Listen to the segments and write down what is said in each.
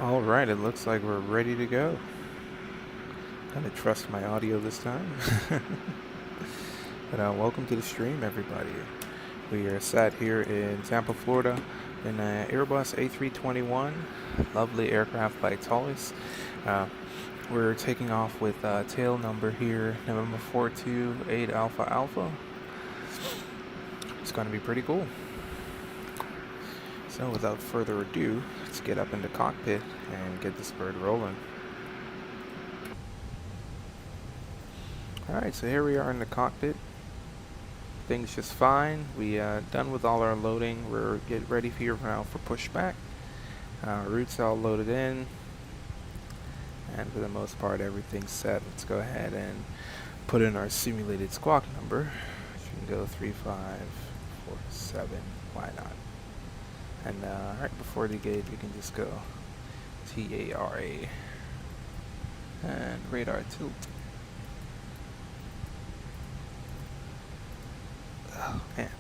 All right, it looks like we're ready to go. Gonna trust my audio this time. But welcome to the stream, everybody. We are sat here in Tampa, Florida, in an Airbus A321, lovely aircraft by TOLISS. We're taking off with tail number here, November 428 Alpha Alpha. It's gonna be pretty cool. So without further ado, let's get up in the cockpit and get this bird rolling. Alright, so here we are in the cockpit. Things just fine. We done with all our loading. We're getting ready here now for pushback. Routes all loaded in, and for the most part everything's set. Let's go ahead and put in our simulated squawk number. We can go 3547. Why not? And right before the gate we can just go TARA and radar tilt. Oh man,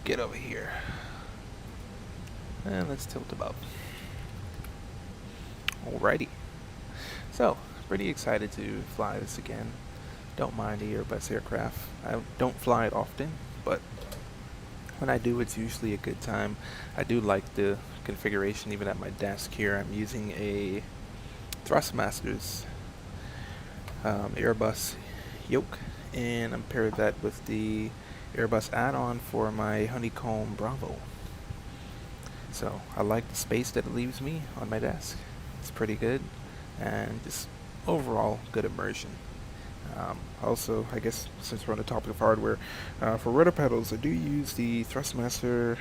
get over here and let's tilt about. Alrighty, so pretty excited to fly this again. Don't mind the Airbus aircraft. I don't fly it often, but when I do, it's usually a good time. I do like the configuration. Even at my desk here, I'm using a Thrustmasters Airbus yoke, and I'm paired that with the Airbus add-on for my Honeycomb Bravo. So I like the space that it leaves me on my desk. It's pretty good, and just overall good immersion. Also, I guess since we're on the topic of hardware, for rudder pedals, I do use the Thrustmaster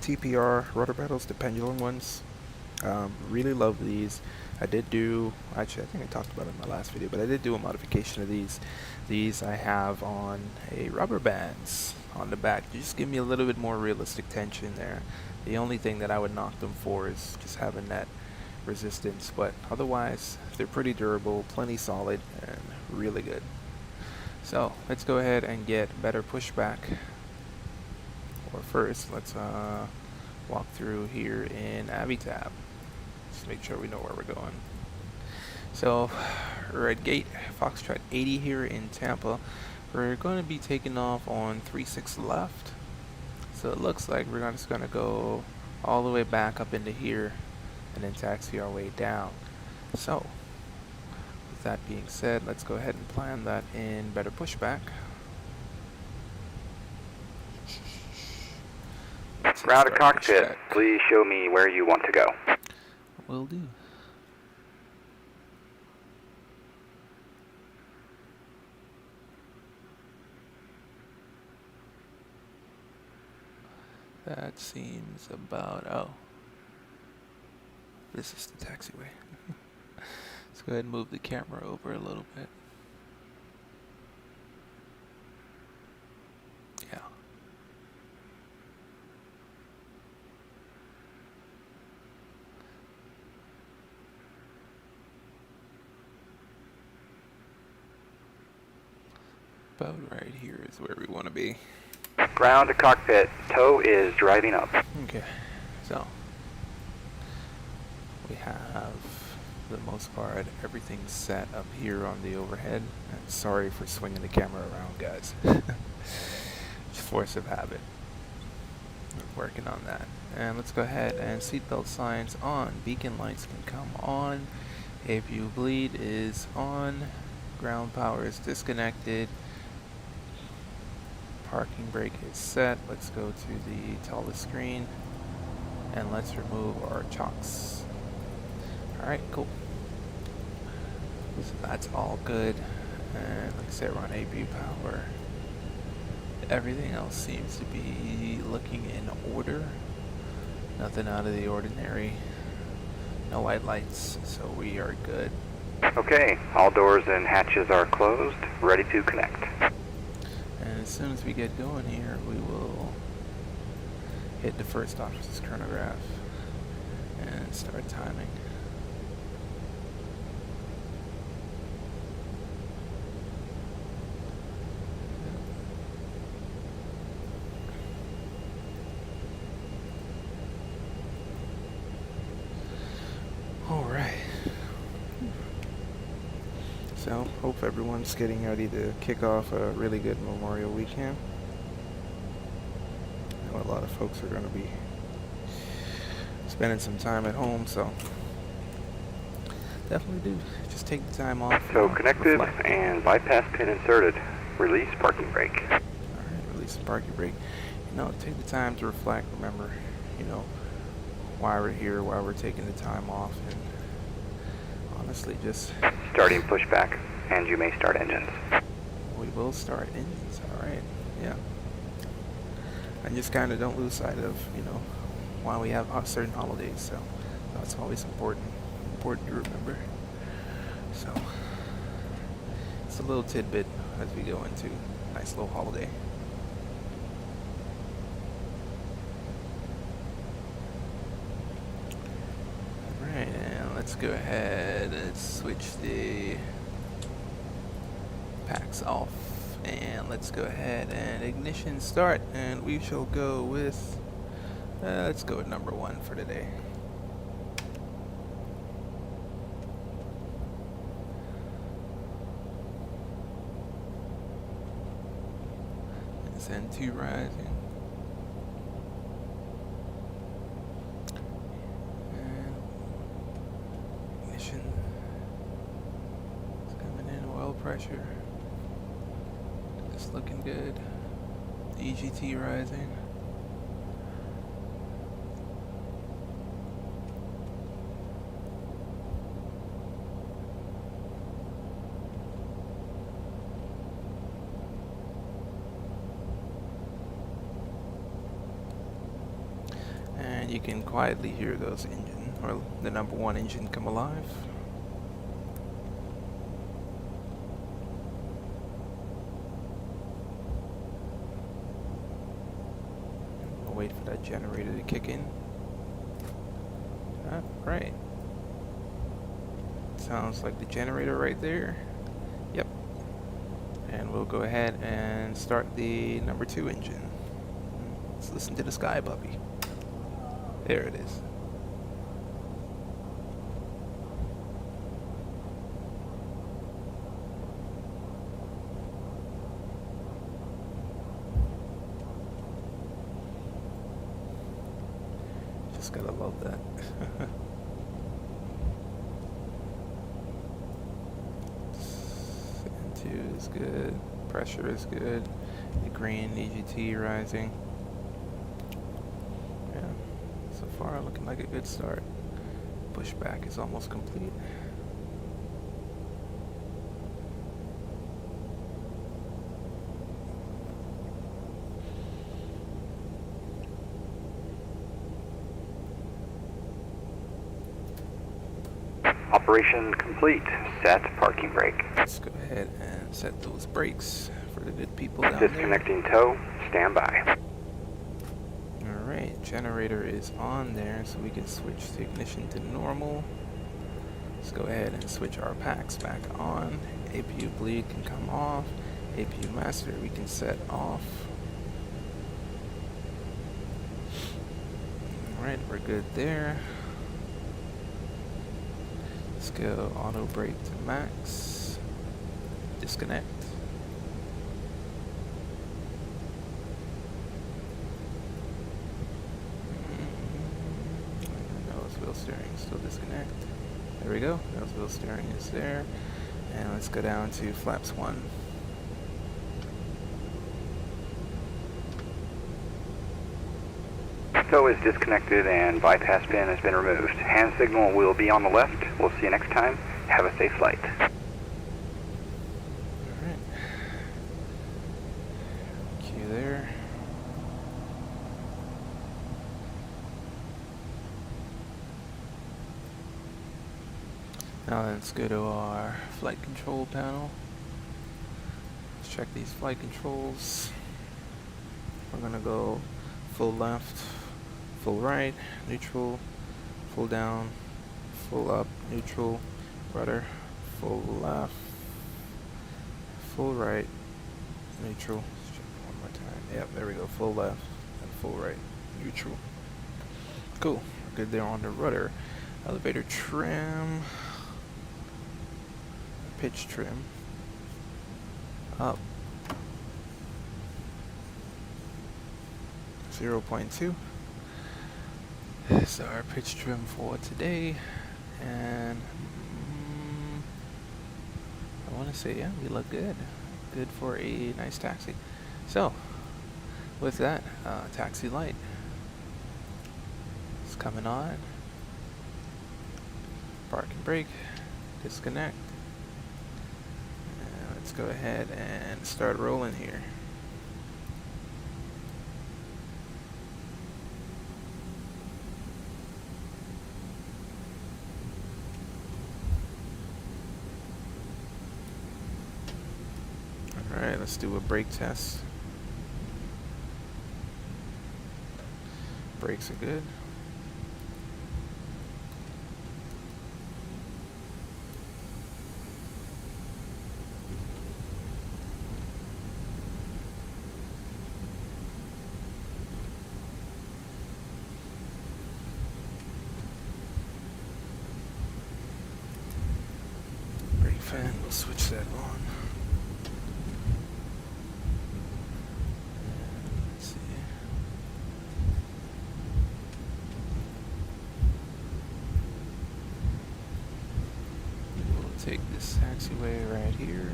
TPR rudder pedals, the pendulum ones. Really love these. I did do, actually I think I talked about it in my last video, but I did do a modification of these. These I have on a rubber bands on the back. You just give me a little bit more realistic tension there. The only thing that I would knock them for is just having that resistance, but otherwise they're pretty durable, plenty solid, and really good. So let's go ahead and get better pushback. Or first, let's walk through here in Avitab. Just make sure we know where we're going. So we're at gate Foxtrot 80 here in Tampa. We're going to be taking off on 36 left. So it looks like we're just going to go all the way back up into here and then taxi our way down. So with that being said, let's go ahead and plan that in better pushback. Ground to cockpit, please show me where you want to go. Will do. That seems about, oh, this is the taxiway. Let's go ahead and move the camera over a little bit. Yeah. About right here is where we want to be. Ground to cockpit, tow is driving up. Okay, so we have, for the most part, everything set up here on the overhead. And sorry for swinging the camera around, guys. It's force of habit. We're working on that. And let's go ahead and seatbelt signs on. Beacon lights can come on. APU bleed is on. Ground power is disconnected. Parking brake is set. Let's go to the TOLISS screen and let's remove our chocks. Alright, cool. So that's all good. And like I said, we're on APU power. Everything else seems to be looking in order. Nothing out of the ordinary. No white lights, so we are good. Okay, all doors and hatches are closed, ready to connect. And as soon as we get going here, we will hit the first officer's chronograph and start timing. So, hope everyone's getting ready to kick off a really good Memorial Weekend. I know a lot of folks are going to be spending some time at home, so definitely do just take the time off. So connected reflect. and bypass pin inserted. Release parking brake. Alright, release the parking brake. Take the time to reflect. Remember, why we're here, why we're taking the time off, and honestly, just Starting pushback, and you may start engines. we will start engines. Alright, yeah. And just kind of don't lose sight of, why we have certain holidays. So that's always important to remember. So it's a little tidbit as we go into a nice little holiday. Alright, and let's go ahead and switch the packs off, and let's go ahead and ignition start, and we shall go with let's go with number 1 for today. And 2 rising. And ignition is coming in, oil pressure. It's looking good. EGT rising. And you can quietly hear those engine, or the number 1 engine, come alive. We'll wait for that generator to kick in. Right. Sounds like the generator right there. Yep. And we'll go ahead and start the number 2 engine. Let's listen to the sky puppy. There it is. Just gotta love that. N2 is good. Pressure is good. The green EGT rising. Yeah. So far, looking like a good start. Pushback is almost complete. Operation complete. Set parking brake. Let's go ahead and set those brakes for the good people down Disconnecting tow. Stand by. there. Alright, generator is on there, so we can switch the ignition to normal. Let's go ahead and switch our packs back on. APU bleed can come off. APU master we can set off. Alright, we're good there. Let's go auto brake to max. Disconnect. Nose wheel steering still disconnect. There we go. Nose wheel steering is there. And let's go down to flaps 1. Tow is disconnected and bypass pin has been removed. Hand signal will be on the left. We'll see you next time. Have a safe flight. Alright. Cue there. Now let's go to our flight control panel. Let's check these flight controls. We're gonna go full left, full right, neutral, full down, full up, neutral, rudder, full left, full right, neutral. Let's check one more time. Yep, there we go. Full left and full right, neutral. Cool. We're good there on the rudder. Elevator trim. pitch trim up 0.2 is our pitch trim for today, and I want to say, yeah, we look good for a nice taxi. So with that, taxi light is coming on. Park and brake, disconnect, and let's go ahead and start rolling here. Alright, let's do a brake test. Brakes are good. Brake fan, we'll switch that on. Let's see. We'll take this taxiway right here.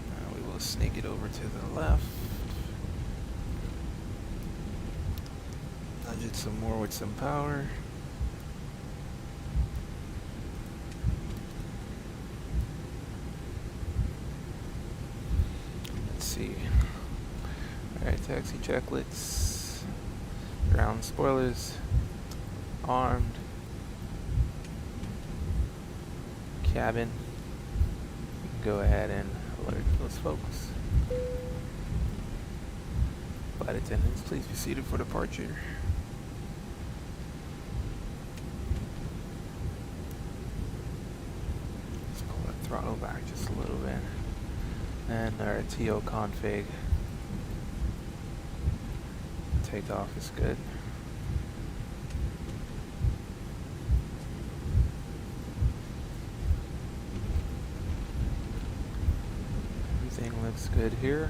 Now we will sneak it over to the left. Nudge it some more with some power. Let's see. Alright, taxi checklets. Ground spoilers. Armed. Cabin. Go ahead and alert those folks. Flight attendants, please be seated for departure. Let's pull that throttle back just a little bit. And our TO config. Takeoff is good. Everything looks good here.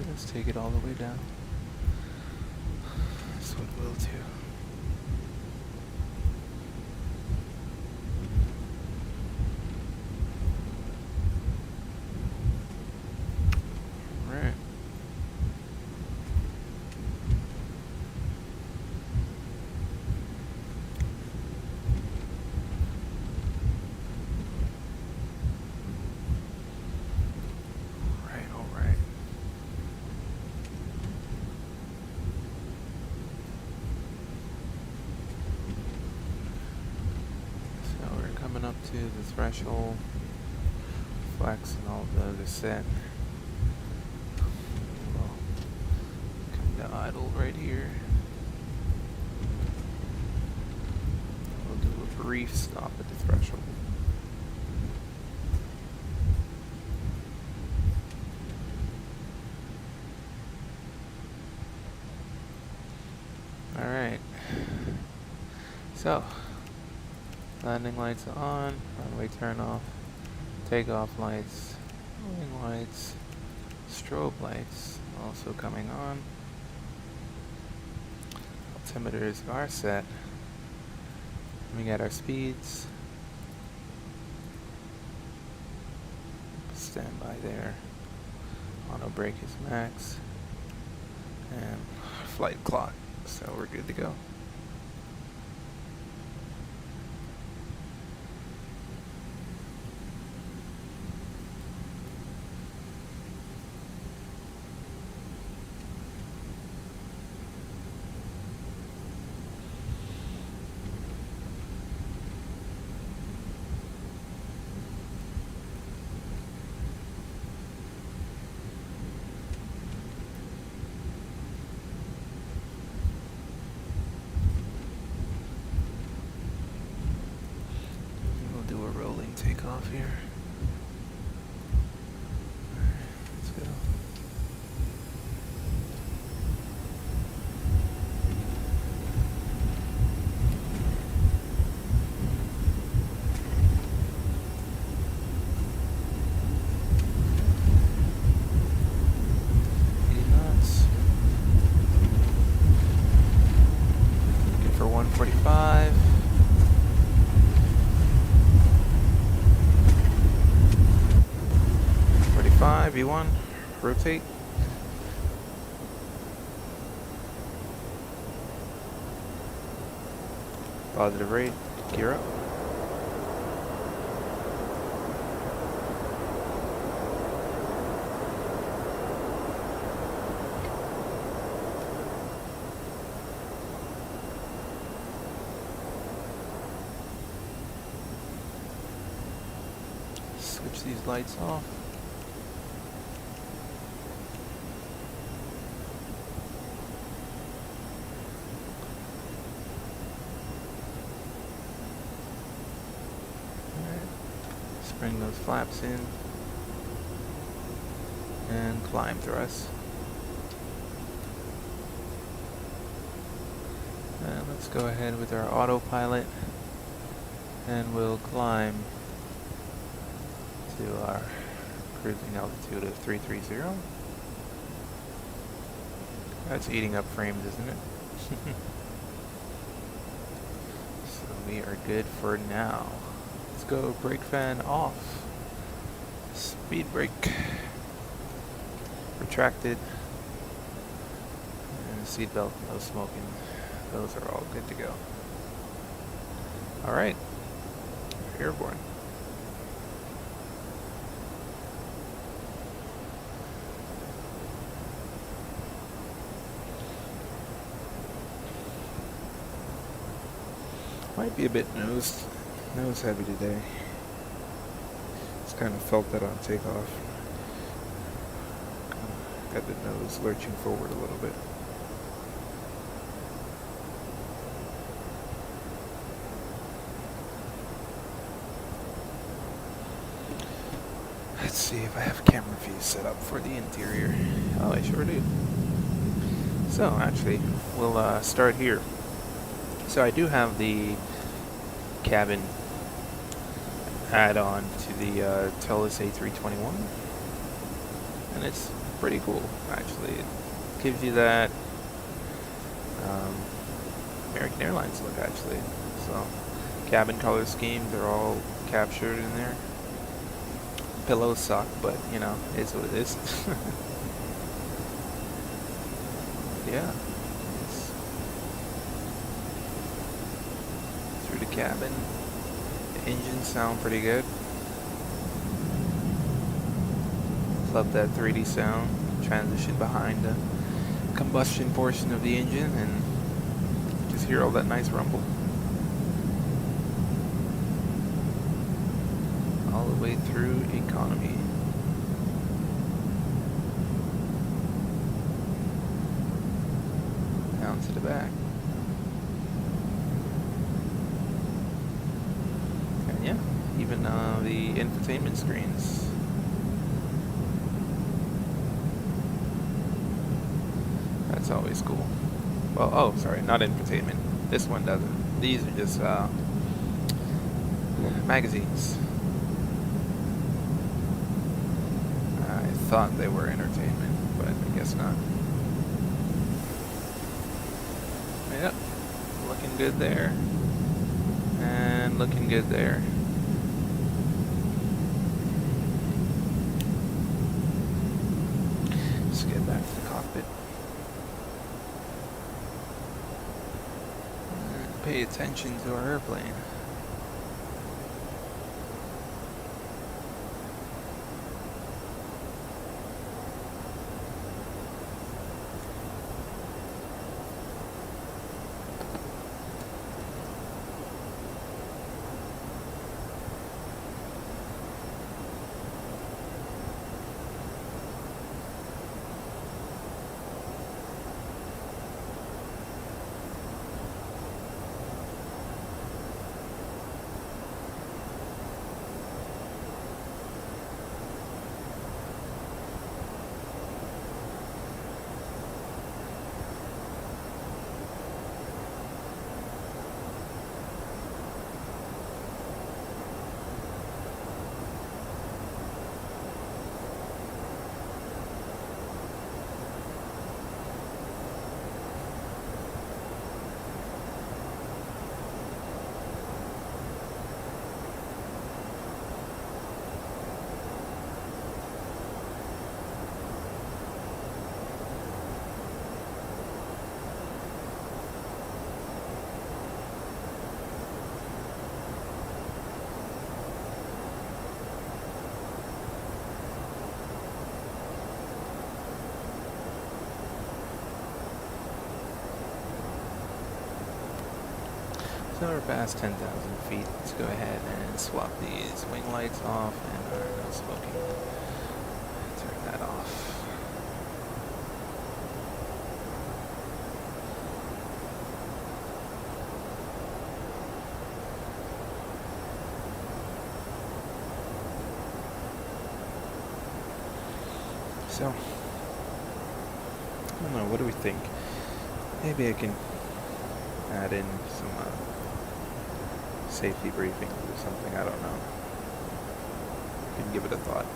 Let's take it all the way down. That's what we'll do. Alright. Up to the threshold, flex, and all of those are set. We'll come to idle right here. We'll do a brief stop at the threshold. Alright, so landing lights are on, runway turn off, takeoff lights, wing lights, strobe lights also coming on. Altimeters are set. We got our speeds. Stand by there. Auto brake is max. And flight clock. So we're good to go. off here. Alright, let's go. Looking for 145. V1, rotate. Positive rate, gear up. Switch these lights off. Bring those flaps in and climb thrust. And let's go ahead with our autopilot and we'll climb to our cruising altitude of 330. That's eating up frames, isn't it? So we are good for now. Let's go, brake fan off, speed brake retracted, and seatbelt, no smoking. Those are all good to go. Alright, airborne. Might be a bit nose heavy today. Just kind of felt that on takeoff. Got the nose lurching forward a little bit. Let's see if I have camera views set up for the interior. Oh, I sure do. So actually, we'll start here. So I do have the cabin add-on to the TOLISS A321, and it's pretty cool actually. It gives you that American Airlines look actually. So cabin color schemes are all captured in there. Pillows suck, but you know, it's what it is. Yeah, it's through the cabin. Engines sound pretty good. Love that 3D sound. Transition behind the combustion portion of the engine and just hear all that nice rumble. All the way through economy. Down to the back. Yeah, even the infotainment screens. That's always cool. Well, oh, sorry, not infotainment. This one doesn't. These are just magazines. I thought they were entertainment, but I guess not. Yep, looking good there. And looking good there. Let's get back to the cockpit. And pay attention to our airplane. So we're past 10,000 feet. Let's go ahead and swap these wing lights off and our no smoking. Turn that off. So, I don't know, what do we think? Maybe I can add in some safety briefing or something, I don't know. Can give it a thought.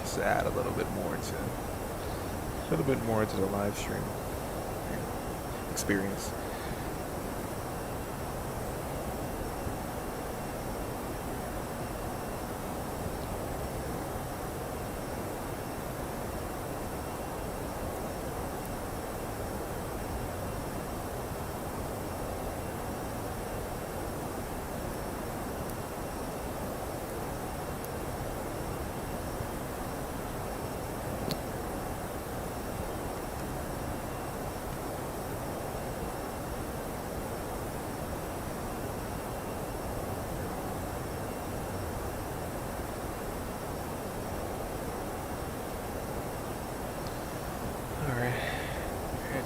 Just to add a little bit more to the live stream and experience.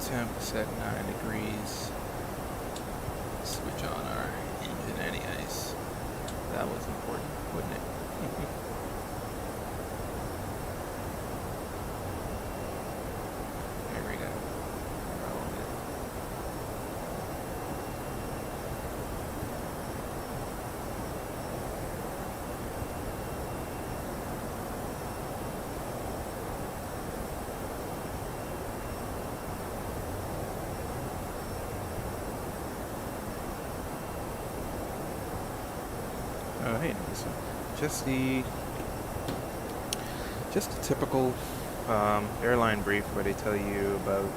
Temp set 9 degrees. Switch on our engine anti-ice. That was important, wouldn't it? There we go. Alright, so just the typical airline brief where they tell you about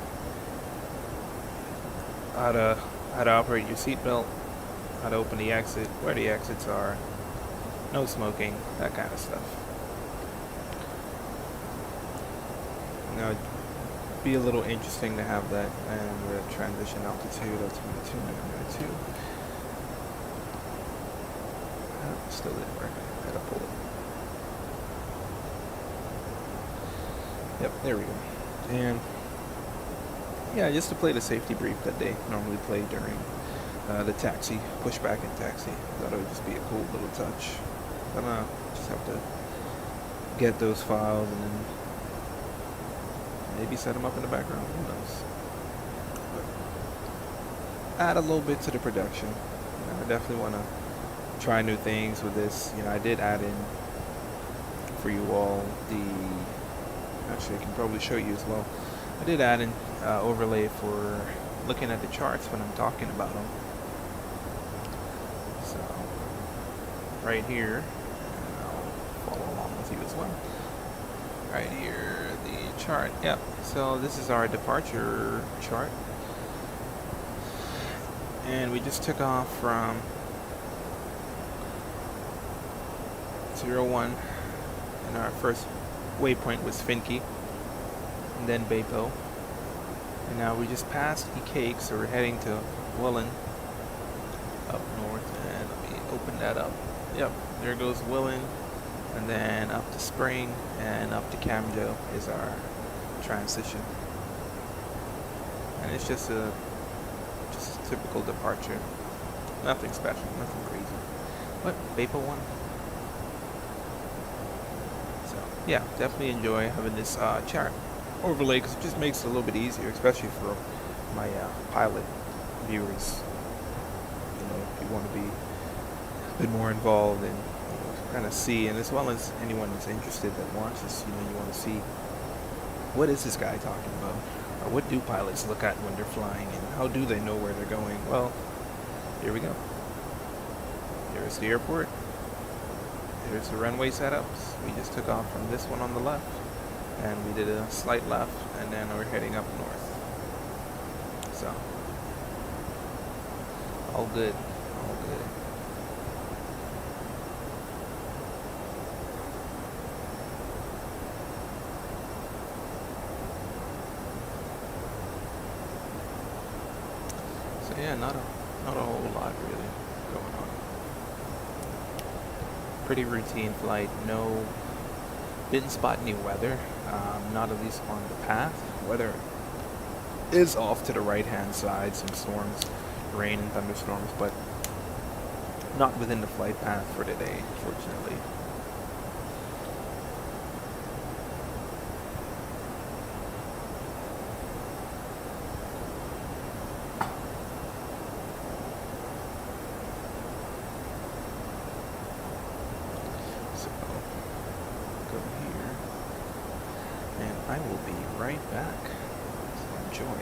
how to operate your seatbelt, how to open the exit, where the exits are, no smoking, that kind of stuff. Now, it'd be a little interesting to have that, and the transition altitude of 22. Still didn't work. I had to pull it. Yep, there we go. And yeah, just to play the safety brief that they normally play during the taxi, pushback and taxi. I thought it would just be a cool little touch. I don't know, just have to get those files and then maybe set them up in the background. Who knows? But add a little bit to the production. I definitely want to try new things with this. I did add in for you all actually I can probably show you as well. I did add in overlay for looking at the charts when I'm talking about them. So right here, and I'll follow along with you as well. Right here, the chart. Yep. So this is our departure chart, and we just took off from 01, and our first waypoint was Finke, and then Bapo, and now we just passed Cake, so we're heading to Willen up north. And let me open that up. Yep, there goes Willen, and then up to Spring and up to Camjo is our transition, and it's just a typical departure, nothing special, nothing crazy, but Bapo 1. Yeah, definitely enjoy having this chart overlay because it just makes it a little bit easier, especially for my pilot viewers. If you want to be a bit more involved and kind of see, and as well as anyone that's interested that watches, you want to see what is this guy talking about, or what do pilots look at when they're flying, and how do they know where they're going? Well, here we go. Here's the airport. Here's the runway setups. We just took off from this one on the left, and we did a slight left, and then we're heading up north. So, all good, all good. So yeah, not a Not a whole lot really going on. Pretty routine flight. No, didn't spot any weather. Not at least on the path. Weather is off to the right-hand side. Some storms, rain and thunderstorms, but not within the flight path for today, fortunately. So, go here, and I will be right back. So enjoy.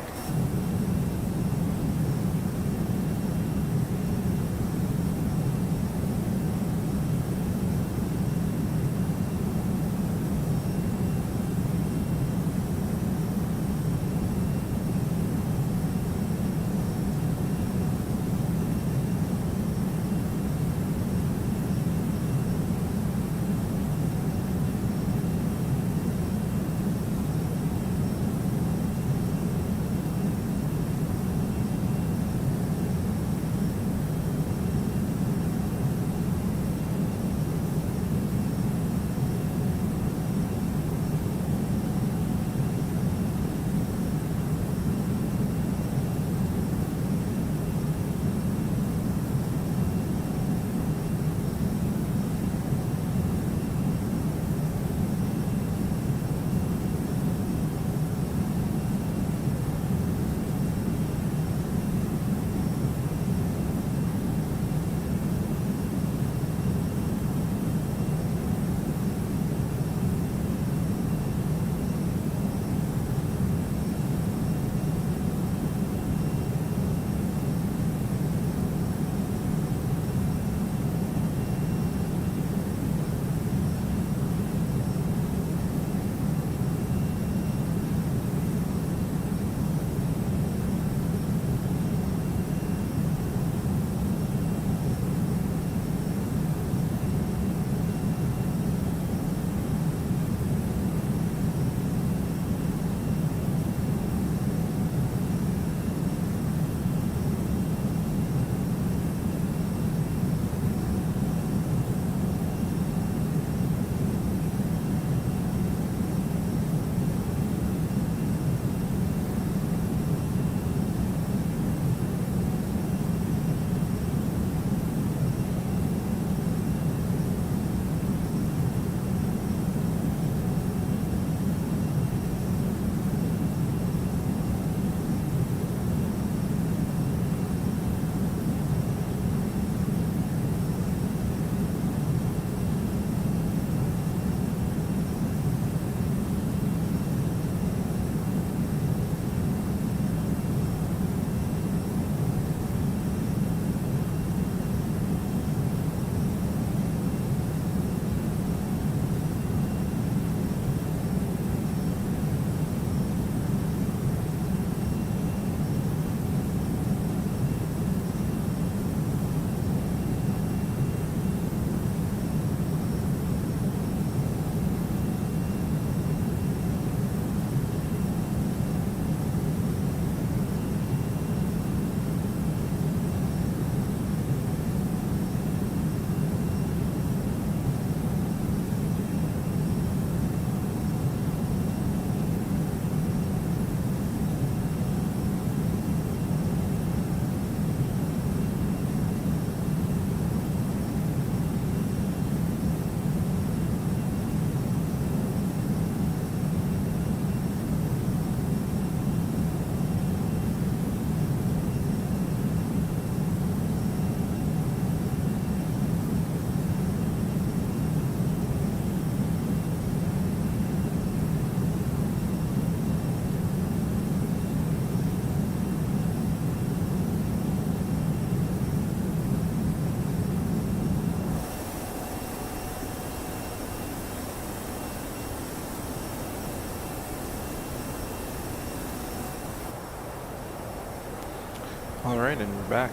Alright, and we're back.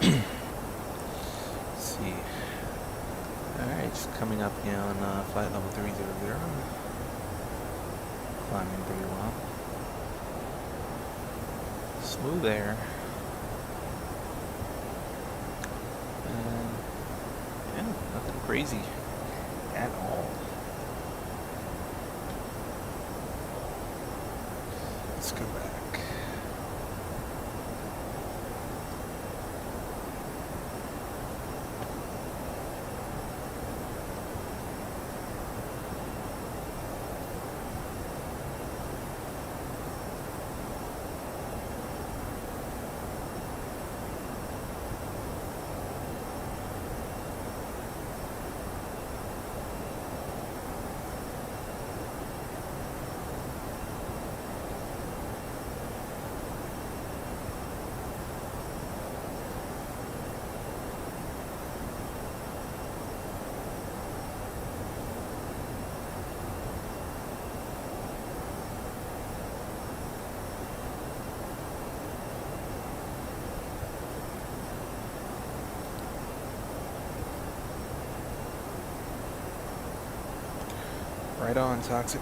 Let's see. Alright, just coming up on flight level 300. Climbing pretty well. Smooth air. crazy at all. Let's go back. Right on, Toxic.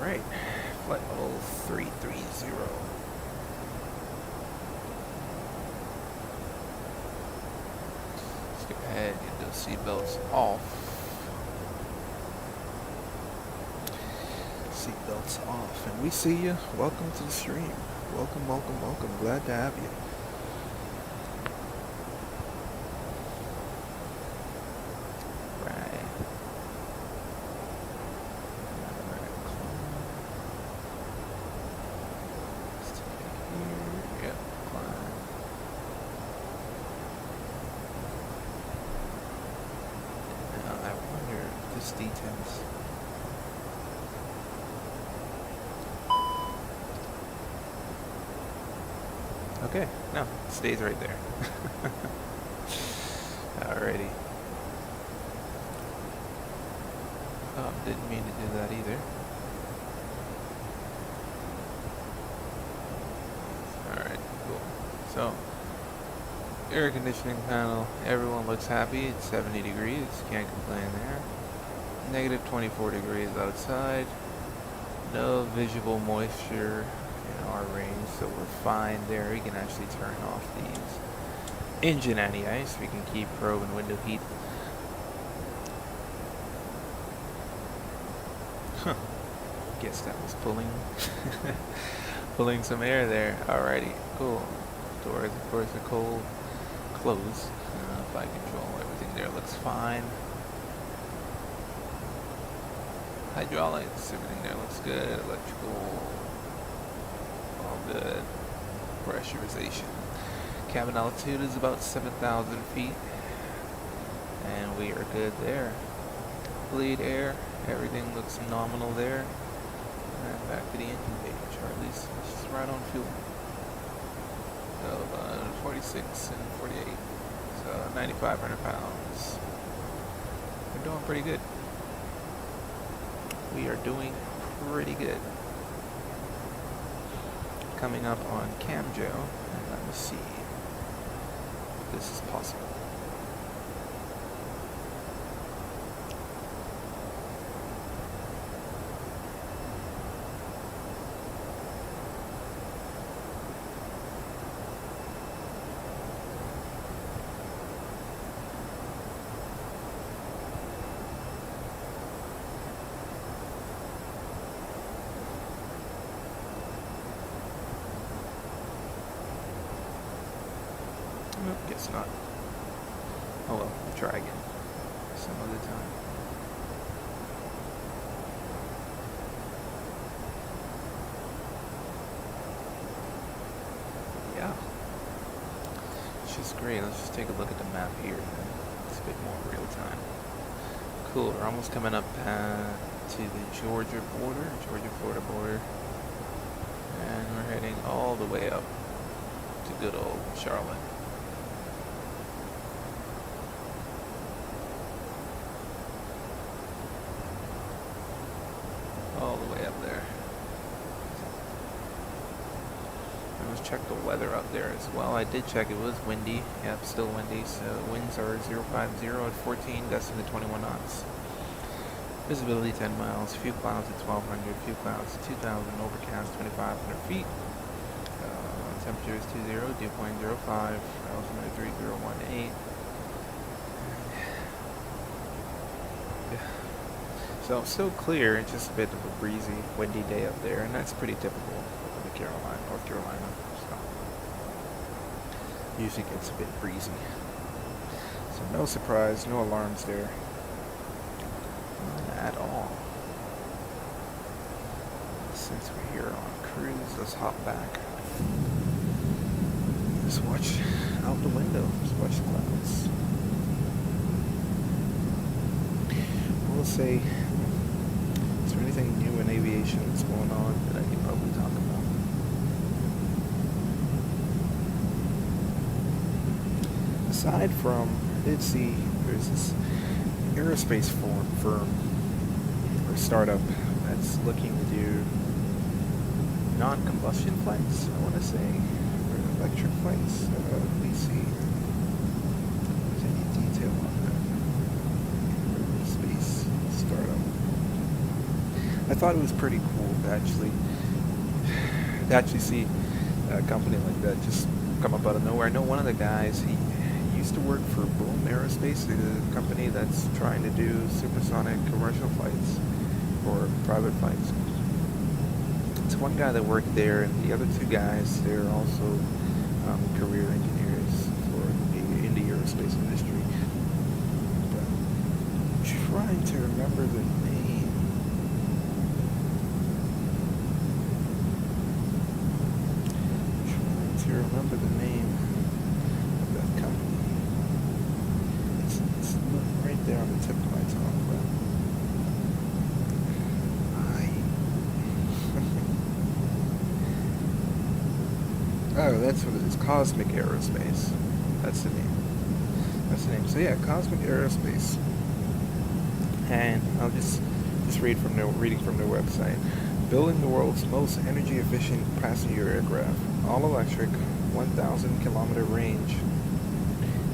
Alright, flight level 330. Let's go ahead and get those seatbelts off. Seatbelts off, and we see you. Welcome to the stream. Welcome, welcome, welcome. Glad to have you. Details. Okay, no, it stays right there. Alrighty. Oh, didn't mean to do that either. Alright, cool. So, air conditioning panel, everyone looks happy. It's 70 degrees, can't complain there. Negative 24 degrees outside. No visible moisture in our range, so we're fine there. We can actually turn off these engine anti-ice. We can keep probe and window heat. Huh. Guess that was pulling some air there. Alrighty, cool. Doors, of course, are cold. Closed. Flight control, everything there looks fine. Hydraulics, everything there looks good. Electrical, all good. Pressurization. Cabin altitude is about 7,000 feet. And we are good there. Bleed air, everything looks nominal there. And back to the engine bay, Charlie's just right on fuel. So 46 and 48. So 9,500 pounds. We're doing pretty good. We are doing pretty good. Coming up on Camjo, and let me see if this is possible. Guess not. Oh well, we'll try again some other time. Yeah. It's just great. Let's just take a look at the map here. It's a bit more real time. Cool, we're almost coming up to the Georgia-Florida border. And we're heading all the way up to good old Charlotte. All the way up there. And let's check the weather up there as well. I did check, it was windy. Yep, still windy. So winds are 050 at 14, gusting to 21 knots. Visibility 10 miles, few clouds at 1200, few clouds at 2000, overcast 2500 feet. Temperature is 20, dew point 05, altimeter 3018. Yeah. So still clear, it's just a bit of a breezy, windy day up there, and that's pretty typical of North Carolina. So usually gets a bit breezy. So no surprise, no alarms there. None at all. Since we're here on cruise, let's hop back. Just watch out the window. Just watch the clouds. We'll say, is there anything new in aviation that's going on that I can probably talk about? Aside from, I did see there's this aerospace firm or startup that's looking to do non-combustion flights, I want to say, or electric flights. Let me see if there's any detail on that. Aerospace startup. I thought it was pretty cool to actually see a company like that just come up out of nowhere. I know one of the guys, he used to work for Boom Aerospace, a company that's trying to do supersonic commercial flights or private flights. It's one guy that worked there, and the other two guys, they're also career engineers in the aerospace industry. But I'm trying to remember the name. Remember the name of that company. It's right there on the tip of my tongue, but oh, that's what it is. Cosmic Aerospace. That's the name. So yeah, Cosmic Aerospace. And I'll just reading from their website. Building the world's most energy efficient passenger aircraft, all electric, 1,000 kilometer range,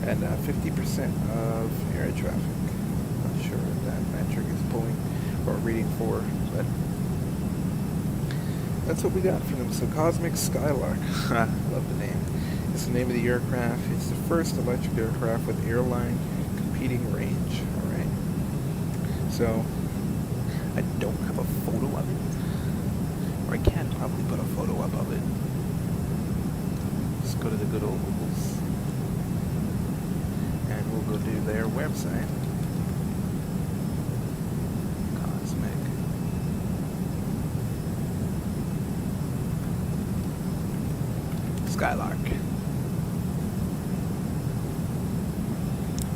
and 50% of air traffic. Not sure what that metric is pulling or reading for, but that's what we got from them. So Cosmic Skylark, love the name. It's the name of the aircraft. It's the first electric aircraft with airline competing range. All right. So I don't have a photo of it. Or I can probably put a photo up of it. Just go to the good old Googles. And we'll go to their website. Cosmic. Skylark.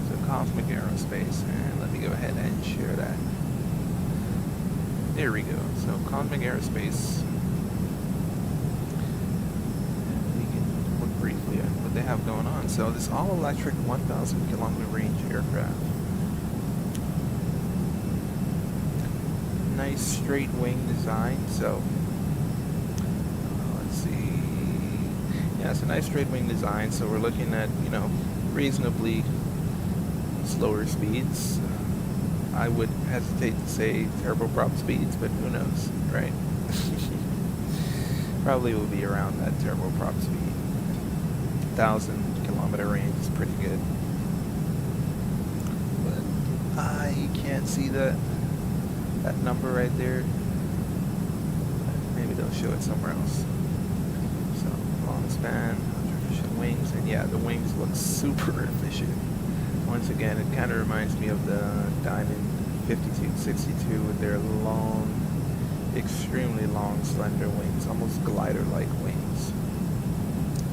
So Cosmic Aerospace. And let me go ahead and share that. There we go. So Cosmic Aerospace. And we can look briefly at what they have going on. So this all-electric 1,000 kilometer range aircraft. Nice straight wing design. So let's see. Yeah, it's a nice straight wing design. So we're looking at, reasonably slower speeds. I would hesitate to say turboprop speeds, but who knows, right? Probably will be around that turboprop speed. 1,000 kilometer range is pretty good. But I can't see that number right there. Maybe they'll show it somewhere else. So long span, combustion wings, and yeah, the wings look super efficient. Once again, it kind of reminds me of the Diamond 5262 with their long, extremely long, slender wings, almost glider-like wings.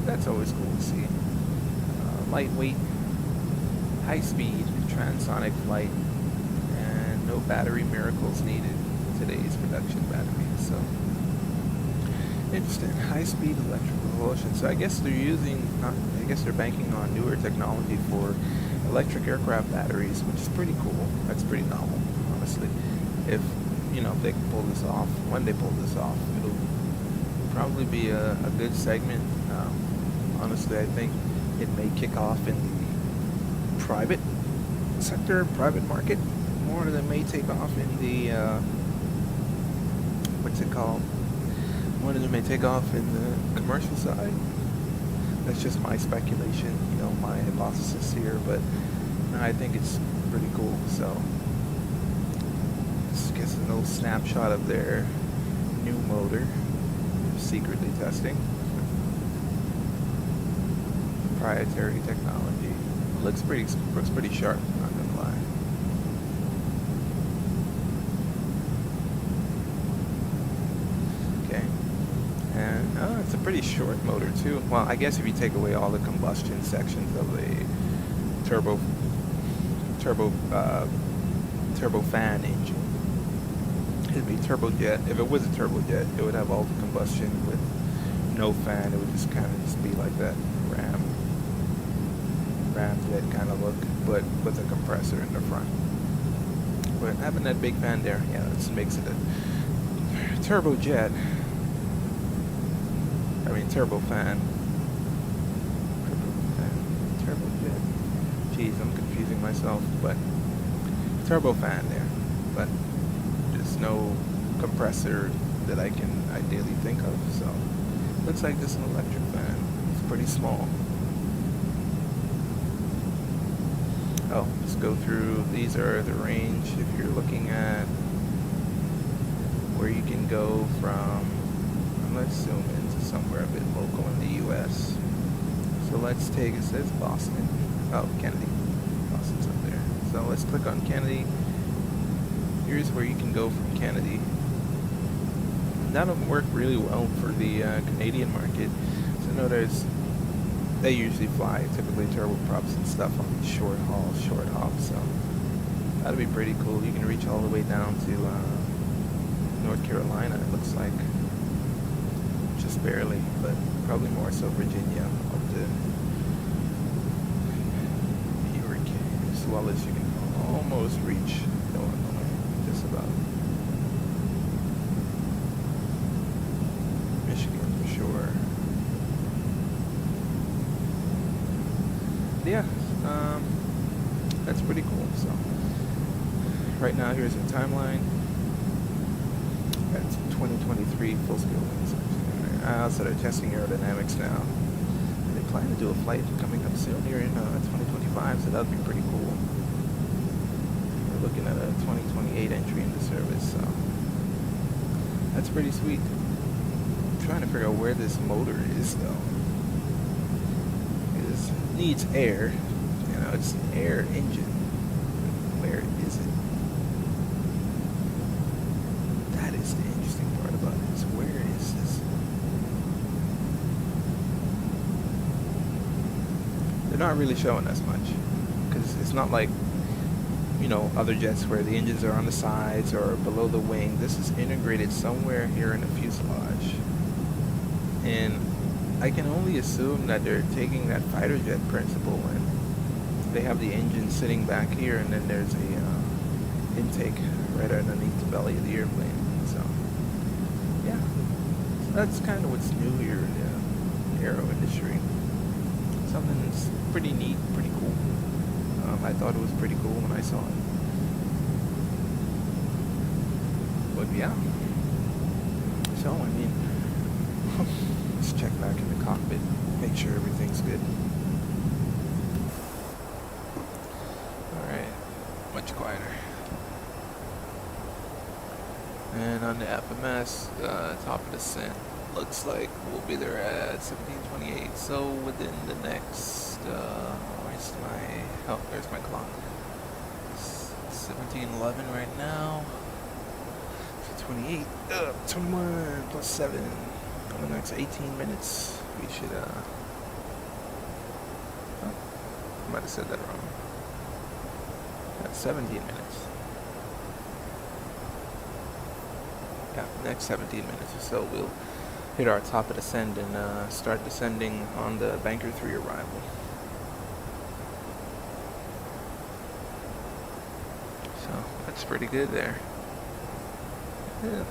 That's always cool to see. Lightweight, high-speed, transonic flight, and no battery miracles needed in today's production batteries. So, interesting. High-speed electric propulsion. So I guess they're they're banking on newer technology for electric aircraft batteries, which is pretty cool. That's pretty novel, honestly. If they can pull this off, when they pull this off, it'll probably be a good segment. Honestly, I think it may kick off in the private sector, private market, more than it may take off in the more than it may take off in the commercial side. That's just my speculation, my hypothesis here, but I think it's pretty cool. So this gets a little snapshot of their new motor they're secretly testing. Proprietary technology. Looks pretty sharp, not gonna lie. Okay. And it's a pretty short motor too. Well, I guess if you take away all the combustion sections of a turbofan engine, it'd be turbojet. If it was a turbojet, it would have all the combustion with no fan. It would just kind of be like that ramjet kind of look, but with a compressor in the front. But having that big fan there, yeah, this makes it a turbojet. I mean turbofan. Turbojet. Jeez, I'm confusing myself, but turbofan there. But there's no compressor that I can ideally think of, so looks like this is an electric fan. It's pretty small. Oh, let's go through. These are the range. If you're looking at where you can go from, let's zoom into somewhere a bit local in the U.S. So let's take, it says Boston. Oh, Kennedy. Boston's up there. So let's click on Kennedy. Here's where you can go from Kennedy. That'll work really well for the Canadian market. So notice they usually fly typically turboprops and stuff on these short hops, so that'd be pretty cool. You can reach all the way down to North Carolina, it looks like, just barely, but probably more so Virginia up to New York, as well as you can almost reach Illinois, just about. Michigan for sure. Yeah, that's pretty cool. So right now, here's the timeline. That's 2023 full-scale wings. So they're testing aerodynamics now. They plan to do a flight coming up soon here in 2025, so that'd be pretty cool. We're looking at a 2028 entry into service, so that's pretty sweet. I'm trying to figure out where this motor is, though. It needs air. It's an air engine. Where is it? That is the interesting part about it. Is where is this? They're not really showing us much, because it's not like other jets where the engines are on the sides or below the wing. This is integrated somewhere here in the fuselage, and I can only assume that they're taking that fighter jet principle, and they have the engine sitting back here, and then there's a intake right underneath the belly of the airplane. So yeah, so that's kind of what's new here in the aero industry. Something that's pretty neat, pretty cool. I thought it was pretty cool when I saw it. But yeah. So I mean, let's check back in the cockpit, make sure everything's good. Alright, much quieter. And on the FMS, top of descent, looks like we'll be there at 17:28. So within the next, where's my, oh, there's my clock. 17:11 right now. 28, 21 plus 7. In the next 18 minutes, we should, oh, I might have said that wrong. That's 17 minutes. Yeah, next 17 minutes or so, we'll hit our top of descent and start descending on the Banker 3 arrival. So, that's pretty good there. Yeah.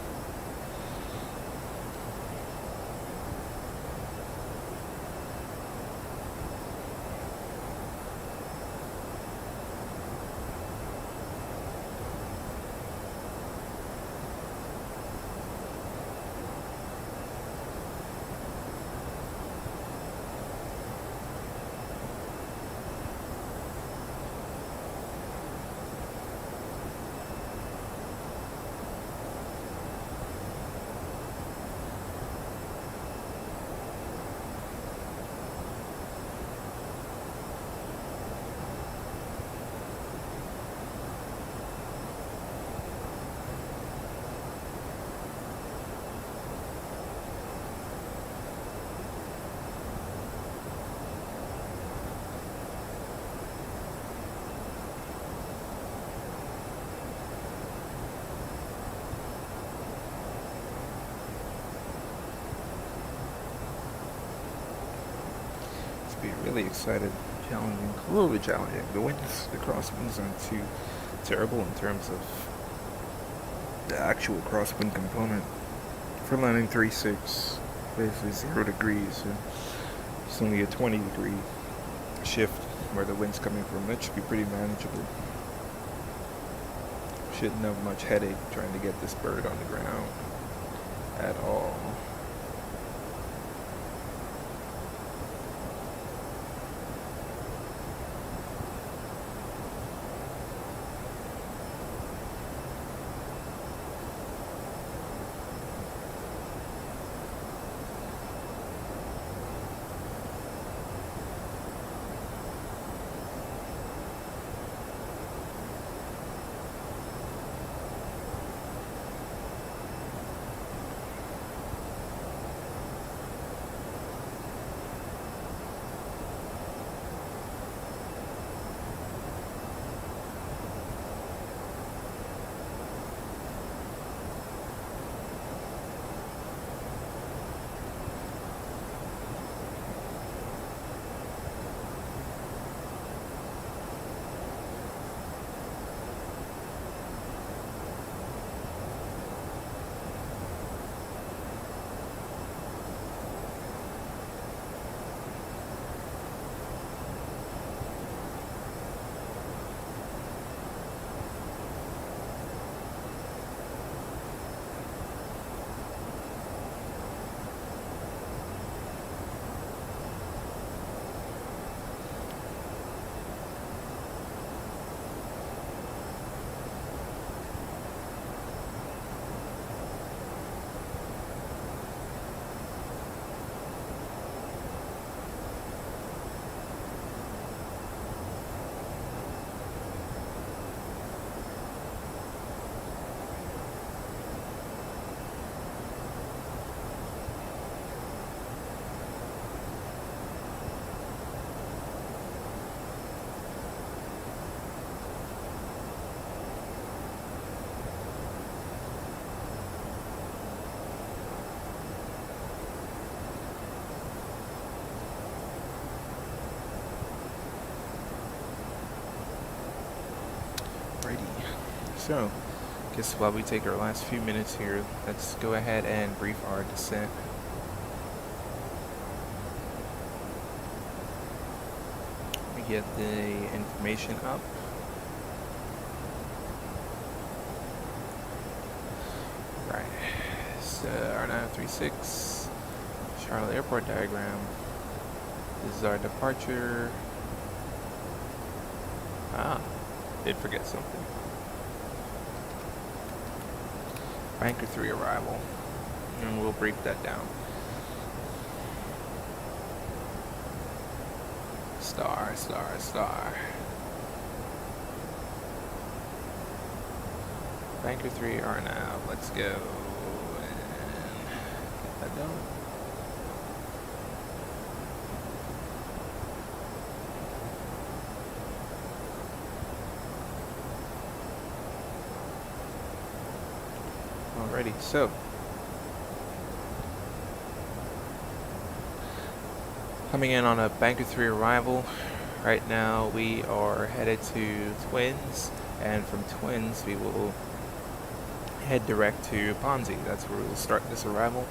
Be really excited, challenging, a little bit challenging. The crosswinds aren't too terrible in terms of the actual crosswind component. For landing 3.6, basically 0 degrees, so it's only a 20-degree shift where the wind's coming from. That should be pretty manageable. Shouldn't have much headache trying to get this bird on the ground at all. So, guess while we take our last few minutes here, let's go ahead and brief our descent. We get the information up. Right, so our 936 Charlotte Airport diagram. This is our departure. Did forget something. Banker 3 arrival, and we'll break that down. Star, star, star. Banker 3 are now. Let's go and get that done. Alrighty, so coming in on a Banker 3 arrival. Right now we are headed to Twins, and from Twins we will head direct to Ponzi. That's where we'll start this arrival.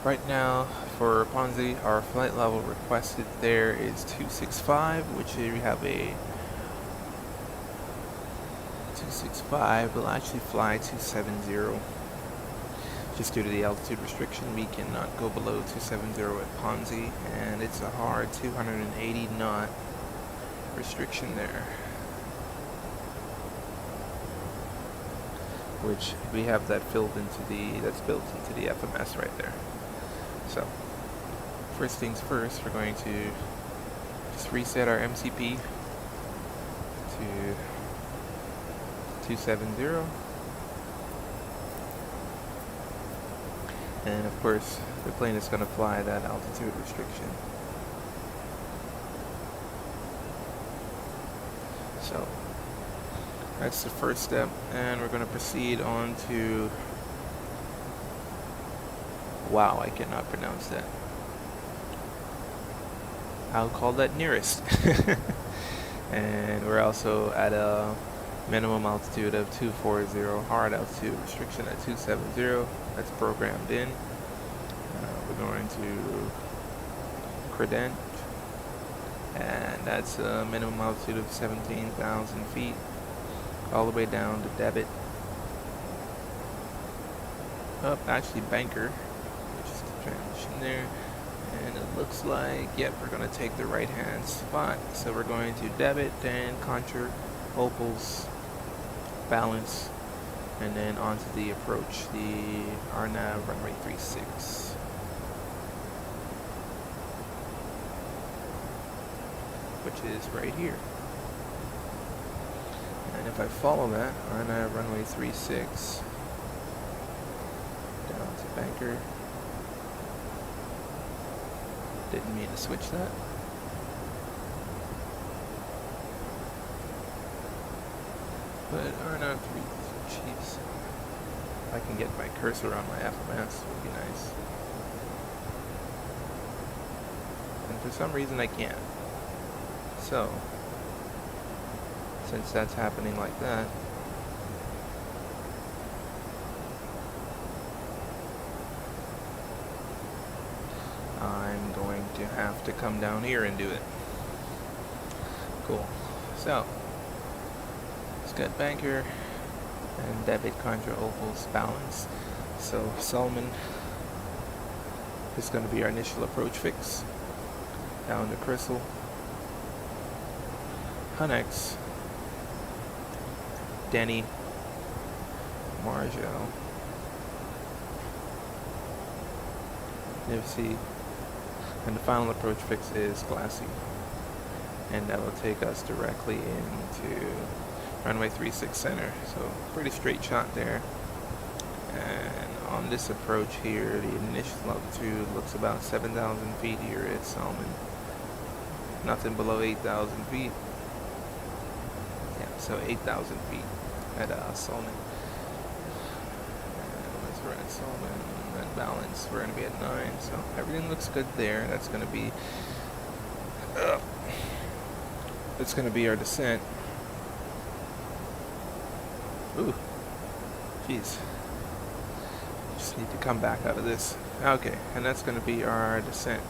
Right now for Ponzi, our flight level requested there is 265, which we have a 265. We'll actually fly 270. Just due to the altitude restriction, we cannot go below 270 at Ponzi, and it's a hard 280 knot restriction there, which we have that filled into that's built into the FMS right there. So first things first, we're going to just reset our MCP to 270. And of course, the plane is going to fly that altitude restriction. So that's the first step, and we're going to proceed on to, wow, I cannot pronounce that. I'll call that nearest. And we're also at a minimum altitude of 240, hard altitude restriction at 270. That's programmed in. We're going to credent, and that's a minimum altitude of 17,000 feet, all the way down to debit. Actually Banker, which is the transition there. And it looks like, yep, we're going to take the right hand spot. So we're going to debit and contour, opals, balance, and then onto the approach, the RNAV runway 36. Which is right here. And if I follow that, RNAV runway 36, down to Banker. Didn't mean to switch that. But RNAV 3, jeez. If I can get my cursor on my FMS, would be nice. And for some reason I can't. So, since that's happening like that, I'm going to have to come down here and do it. Cool. So, let's get Banker and debit, contra, opals, balance. So, Solomon is going to be our initial approach fix. Down to Crystal. Hunex, Denny, Marjo, Nipsey, and the final approach fix is Glassy. And that will take us directly into runway 36 center. So pretty straight shot there. And on this approach here, the initial altitude looks about 7,000 feet here at Solomon. Nothing below 8,000 feet. So 8,000 feet at Solomon. And as we're at Solomon, that balance, we're going to be at 9. So everything looks good there. That's going to be our descent. Ooh, jeez. Just need to come back out of this. Okay, and that's going to be our descent.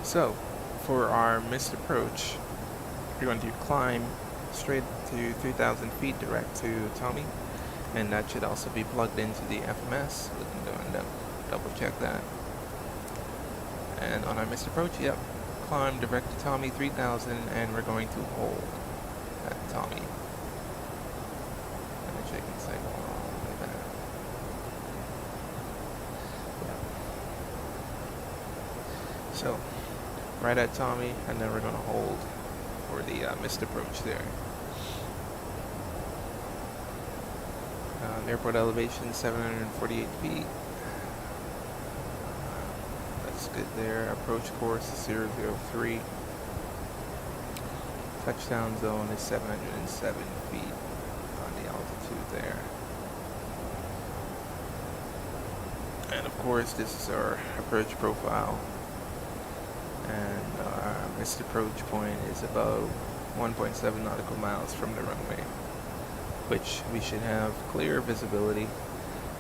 So for our missed approach, you're going to climb straight to 3,000 feet direct to Tommy, and that should also be plugged into the FMS. We can go and double check that. And on our missed approach, yep, climb direct to Tommy 3,000, and we're going to hold at Tommy. And checking signal like that. Yeah. So right at Tommy, and then we're going to hold for the missed approach there. Airport elevation 748 feet. That's good there. Approach course is 003. Touchdown zone is 707 feet on the altitude there. And of course, this is our approach profile. And our missed approach point is about 1.7 nautical miles from the runway, which we should have clear visibility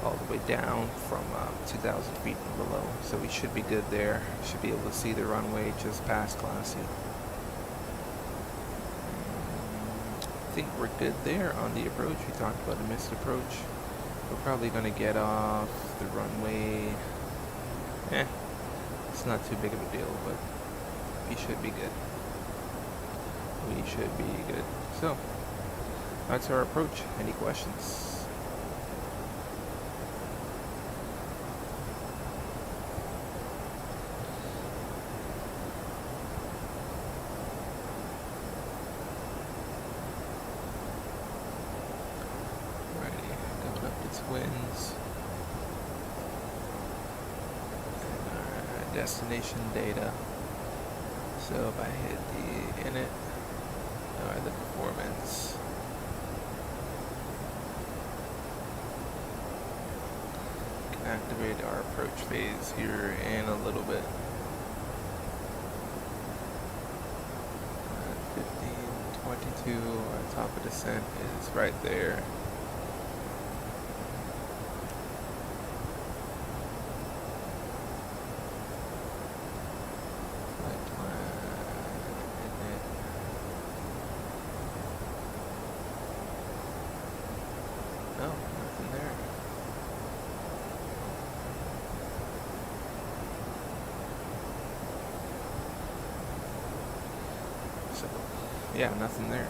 all the way down from 2,000 feet and below. So we should be good there. Should be able to see the runway just past Classy. I think we're good there on the approach. We talked about the missed approach. We're probably going to get off the runway. It's not too big of a deal, but we should be good. We should be good. So, that's our approach. Any questions? Twins and our destination data. So if I hit the init or the performance, can activate our approach phase here in a little bit. 1522, our top of descent is right there. Yeah, nothing there.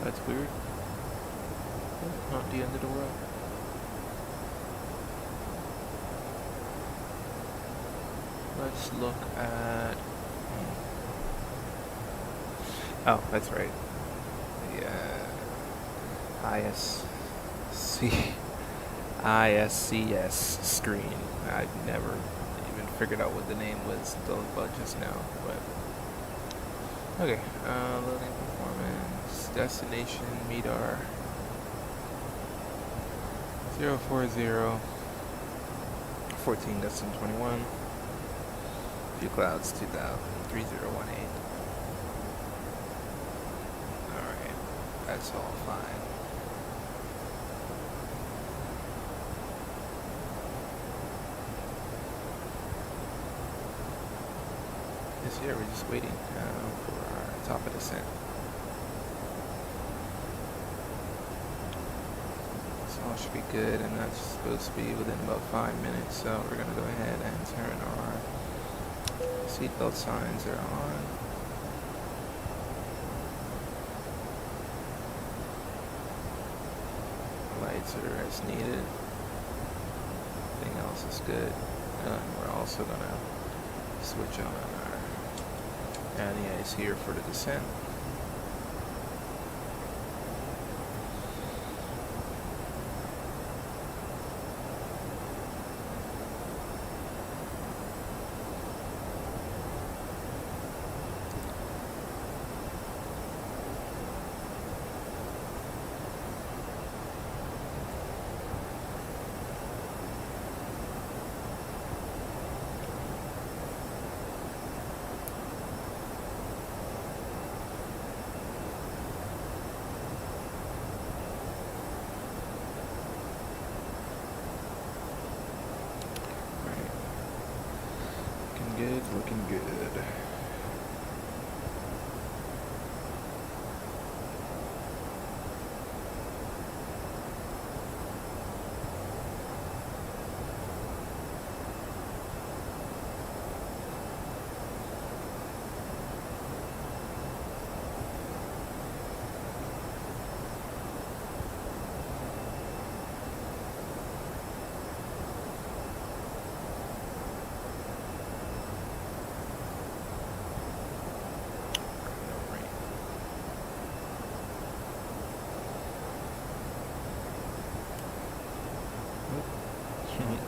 That's weird. Not the end of the world. Let's look at... Oh, that's right. The ISCS screen. I've never even figured out what the name was until about just now, but... Okay, loading performance, destination, MEDAR, 040, 14.21, few clouds, 2000, 3018. Alright, that's all fine. This year we're just waiting for our top of descent. So all should be good, and that's supposed to be within about 5 minutes. So we're gonna go ahead and turn our seatbelt signs are on. Lights are as needed. Everything else is good. And we're also gonna switch on our anti-ice here for the descent.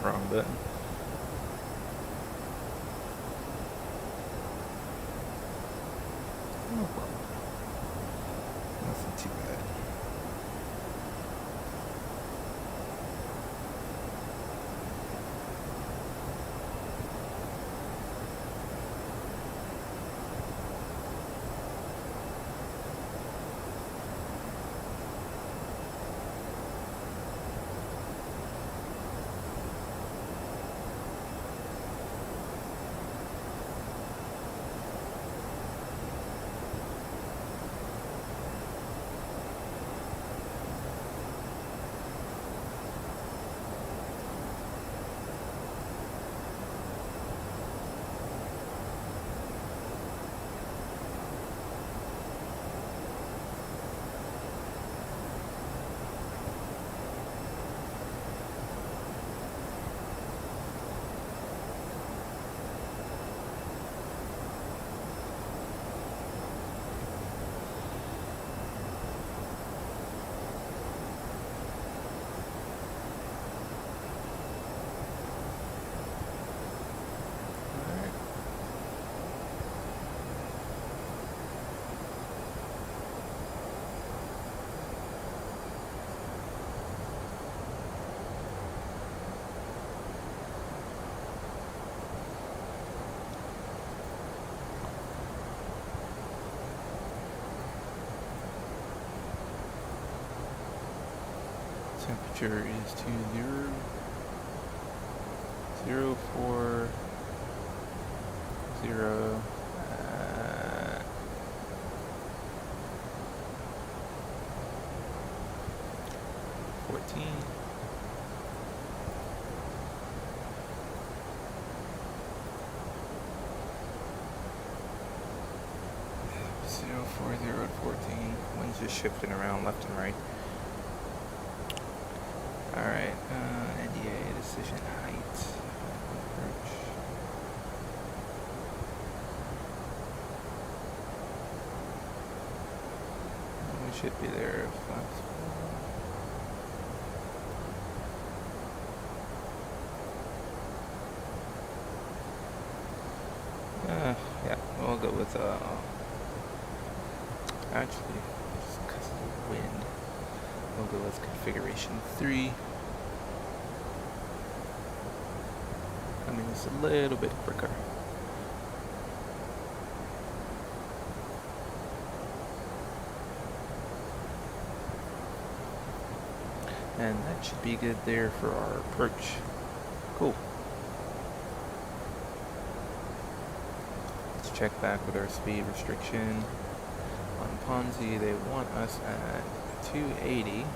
Wrong button. Oh well. Nothing too bad. Temperature is 040 14. Zero 40 and 14. Wind's just shifting around left and right. Alright, NDA decision height. Approach. We should be there. Yeah, we'll go with, actually, just because of the wind, we'll go with configuration 3. I mean, it's a little bit quicker. And that should be good there for our approach. Cool. Let's check back with our speed restriction. On Ponzi, they want us at 280. It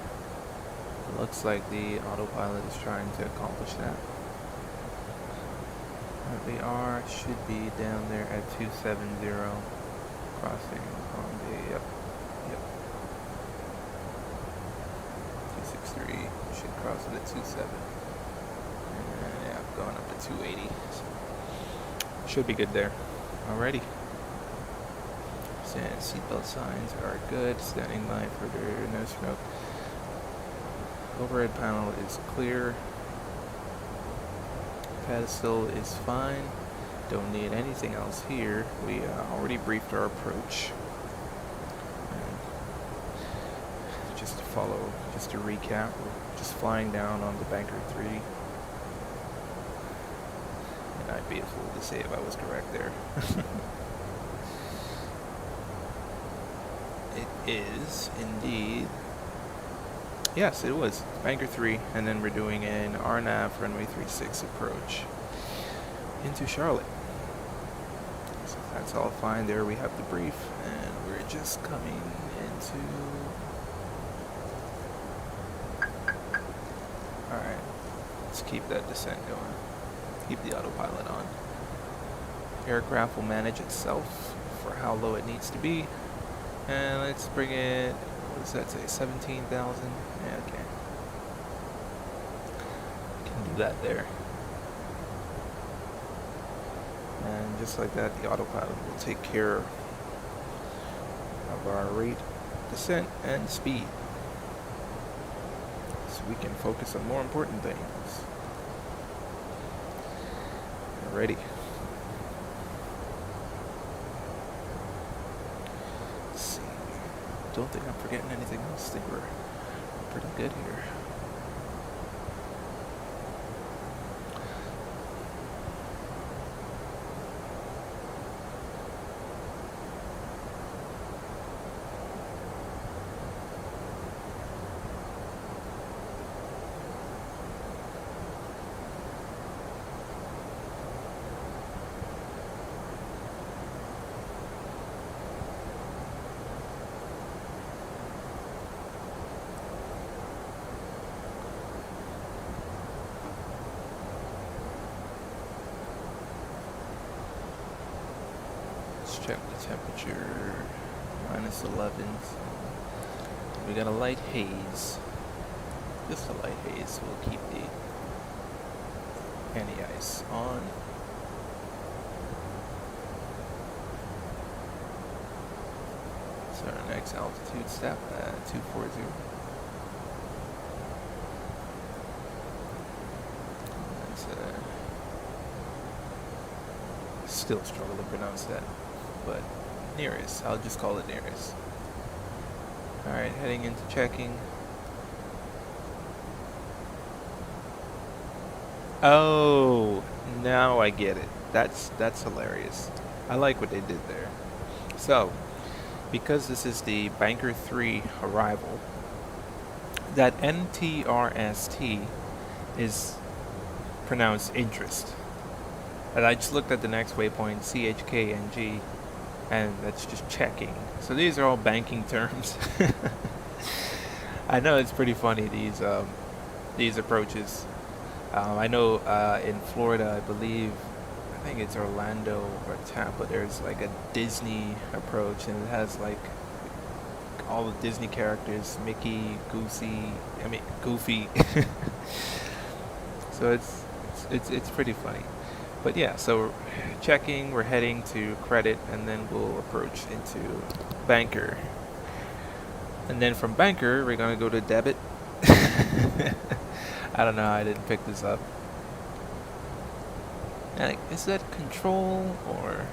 looks like the autopilot is trying to accomplish that. They should be down there at 270, crossing on the, yep. 263, should cross it at 27. And yeah, going up to 280. So should be good there. Alrighty. Seatbelt signs are good. Standing by for their no smoke. Overhead panel is clear. Pedestal is fine. Don't need anything else here. We already briefed our approach. And just to recap, we're just flying down on the Banker 3. And I'd be a fool to say if I was correct there. It is indeed. Yes, it was Banker 3, and then we're doing an RNAV runway 36 approach into Charlotte. So that's all fine. There we have the brief, and we're just coming into. All right, let's keep that descent going. Keep the autopilot on. Aircraft will manage itself for how low it needs to be, and let's bring it. What does that say? 17,000? Yeah, okay. Can do that there. And just like that, the autopilot will take care of our rate, descent, and speed. So we can focus on more important things. Alrighty. Let's see. Don't think I'm forgetting anything else. I think we're pretty good here. Let's check the temperature. -11. So we got a light haze. Just a light haze. We'll keep the anti-ice on. So our next altitude step at 240. That's still struggle to pronounce that, but nearest. I'll just call it nearest. Alright, heading into checking. Oh, now I get it. That's hilarious. I like what they did there. So, because this is the Banker 3 arrival, that NTRST is pronounced interest. And I just looked at the next waypoint, CHKNG, and that's just checking. So these are all banking terms. I know it's pretty funny, these approaches. I know in Florida, I think it's Orlando or Tampa, there's like a Disney approach, and it has like all the Disney characters, Mickey, Goofy. So it's pretty funny. But yeah, so checking, we're heading to credit, and then we'll approach into banker. And then from banker, we're going to go to debit. I don't know how I didn't pick this up. Like, is that control or...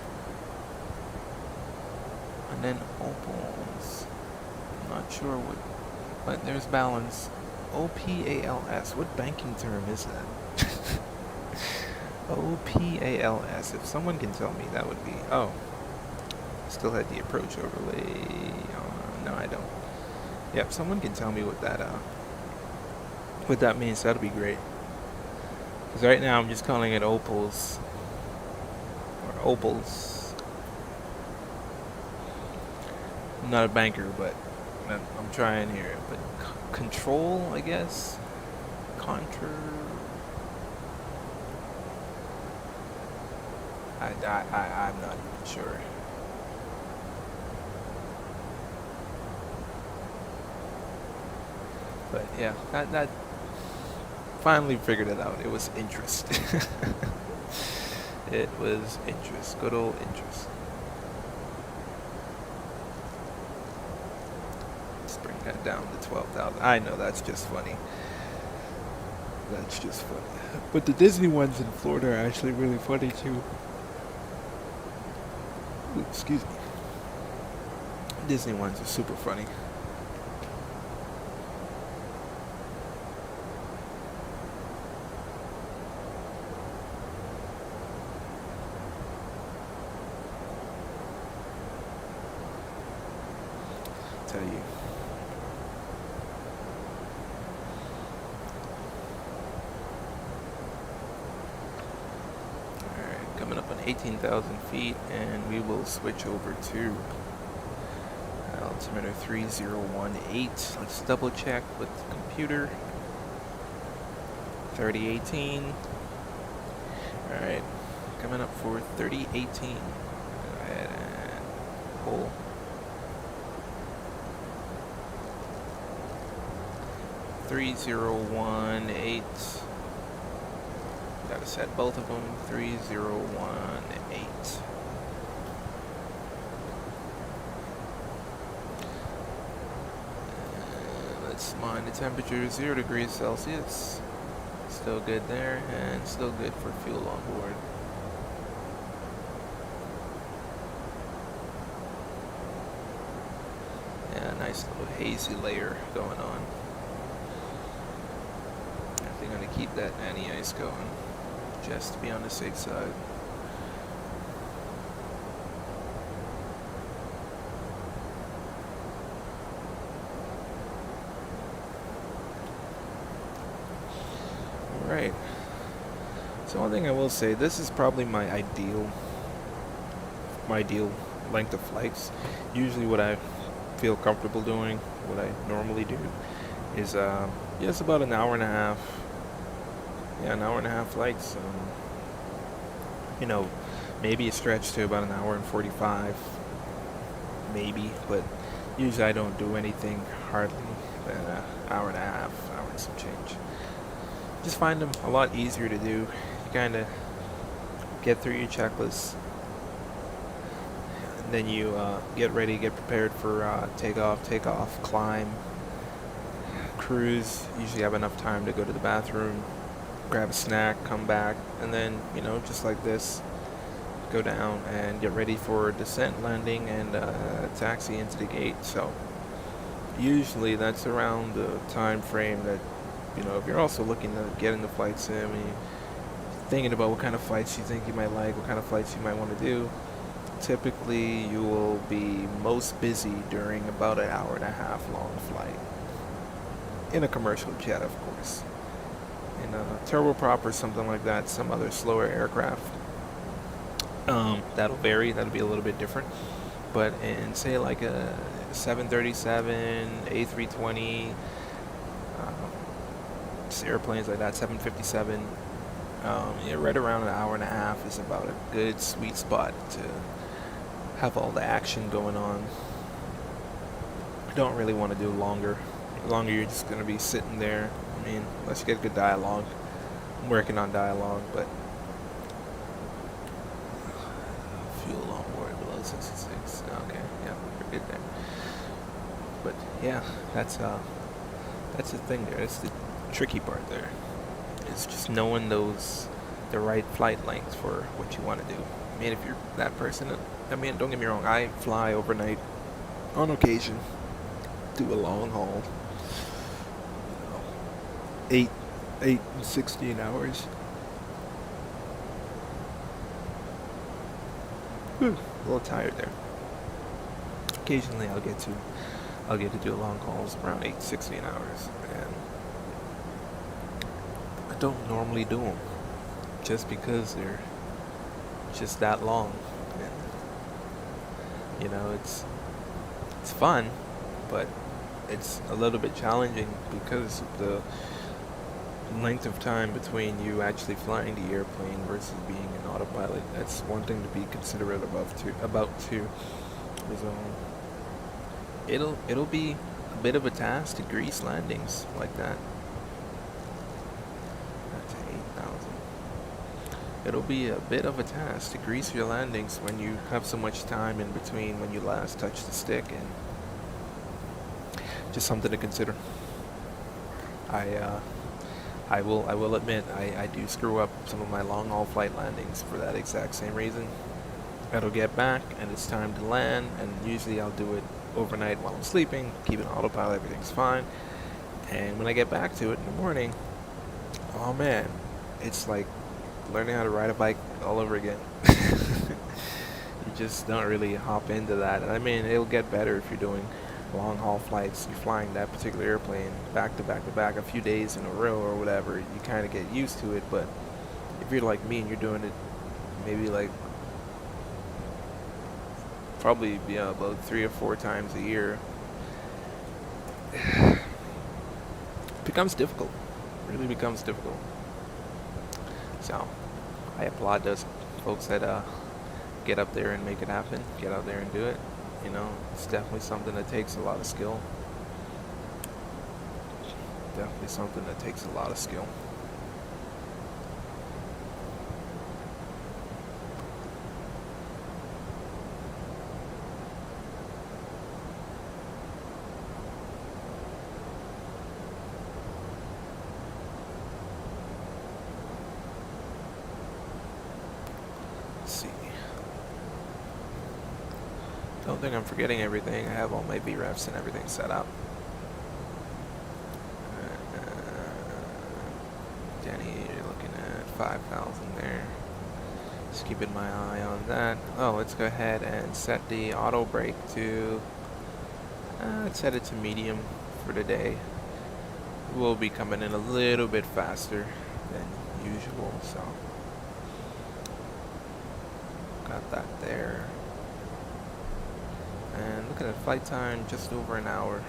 And then opals. I'm not sure what... But there's balance. OPALS. What banking term is that? OPALS. If someone can tell me, that would be... Oh. Still had the approach overlay. No, I don't. Yep, someone can tell me what that means. That'd be great. Because right now I'm just calling it opals. Or opals. I'm not a banker, but I'm trying here. But control, I guess? Contra... I'm not even sure. But yeah, that finally figured it out. It was interest. It was interest. Good old interest. Let's bring that down to 12,000. I know, that's just funny. That's just funny. But the Disney ones in Florida are actually really funny too. Ooh, excuse me. Disney ones are super funny. Tell you. Alright, coming up on 18,000 feet, and we will switch over to altimeter 3018. Let's double check with the computer. 3018. Alright, coming up for 3018. Go ahead and pull. Three 3018. Gotta set both of them. 3018. Let's mine the temperature. 0 degrees Celsius. Still good there, and still good for fuel on board. nice little hazy layer going on. I think I'm going to keep that anti-ice going, just to be on the safe side. Alright. So one thing I will say, this is probably my ideal length of flights. Usually what I feel comfortable doing, what I normally do, is just about an hour and a half. Yeah, an hour and a half flights. You know, maybe a stretch to about an hour and 45, maybe, but usually I don't do anything hardly than an hour and a half, hour and some change. Just find them a lot easier to do. You kind of get through your checklist, and then you get ready, get prepared for takeoff, climb, cruise. Usually have enough time to go to the bathroom, grab a snack, come back, and then, you know, just like this, go down and get ready for descent, landing, and taxi into the gate. So usually that's around the time frame that, you know, if you're also looking to get into flight sim and you're thinking about what kind of flights you think you might like, what kind of flights you might want to do, typically you will be most busy during about an hour and a half long flight. In a commercial jet, of course. In a turboprop or something like that, some other slower aircraft, that'll vary, that'll be a little bit different. But in, say, like a 737, A320, airplanes like that, 757, yeah, right around an hour and a half is about a good sweet spot to have all the action going on. I don't really want to do longer. Longer, you're just going to be sitting there. I mean, unless you get good dialogue. I'm working on dialogue, but fuel on board below 66. Okay, yeah, we're good there. But yeah, that's the thing there. That's the tricky part there. It's just knowing the right flight lengths for what you want to do. I mean, if you're that person, I mean, don't get me wrong, I fly overnight on occasion, do a long haul, 8 and 16 hours. Whew, a little tired there. Occasionally I'll get to do long hauls around 8 to 16 hours, and I don't normally do them just because they're just that long. And, you know, it's fun, but it's a little bit challenging because of the length of time between you actually flying the airplane versus being an autopilot. That's one thing to be considerate about too. It'll be a bit of a task to grease landings like that. That's 8,000. It'll be a bit of a task to grease your landings when you have so much time in between when you last touch the stick, and just something to consider. I will admit I do screw up some of my long haul flight landings for that exact same reason. I'll get back and it's time to land, and usually I'll do it overnight while I'm sleeping, keep it on autopilot, everything's fine. And when I get back to it in the morning, oh man, it's like learning how to ride a bike all over again. You just don't really hop into that. And I mean, it'll get better if you're doing long haul flights, you're flying that particular airplane back to back to back a few days in a row or whatever, you kind of get used to it. But if you're like me and you're doing it maybe like probably about 3 or 4 times a year, it becomes difficult. It really becomes difficult. So I applaud those folks that get up there and make it happen, get out there and do it. You know, it's definitely something that takes a lot of skill. Definitely something that takes a lot of skill. don't think I'm forgetting everything. I have all my VREFs and everything set up. Danny, you're looking at 5,000 there. Just keeping my eye on that. Oh, let's go ahead and set the auto brake to, let's set it to medium for today. We'll be coming in a little bit faster than usual, so got that there. And looking at flight time, just over an hour.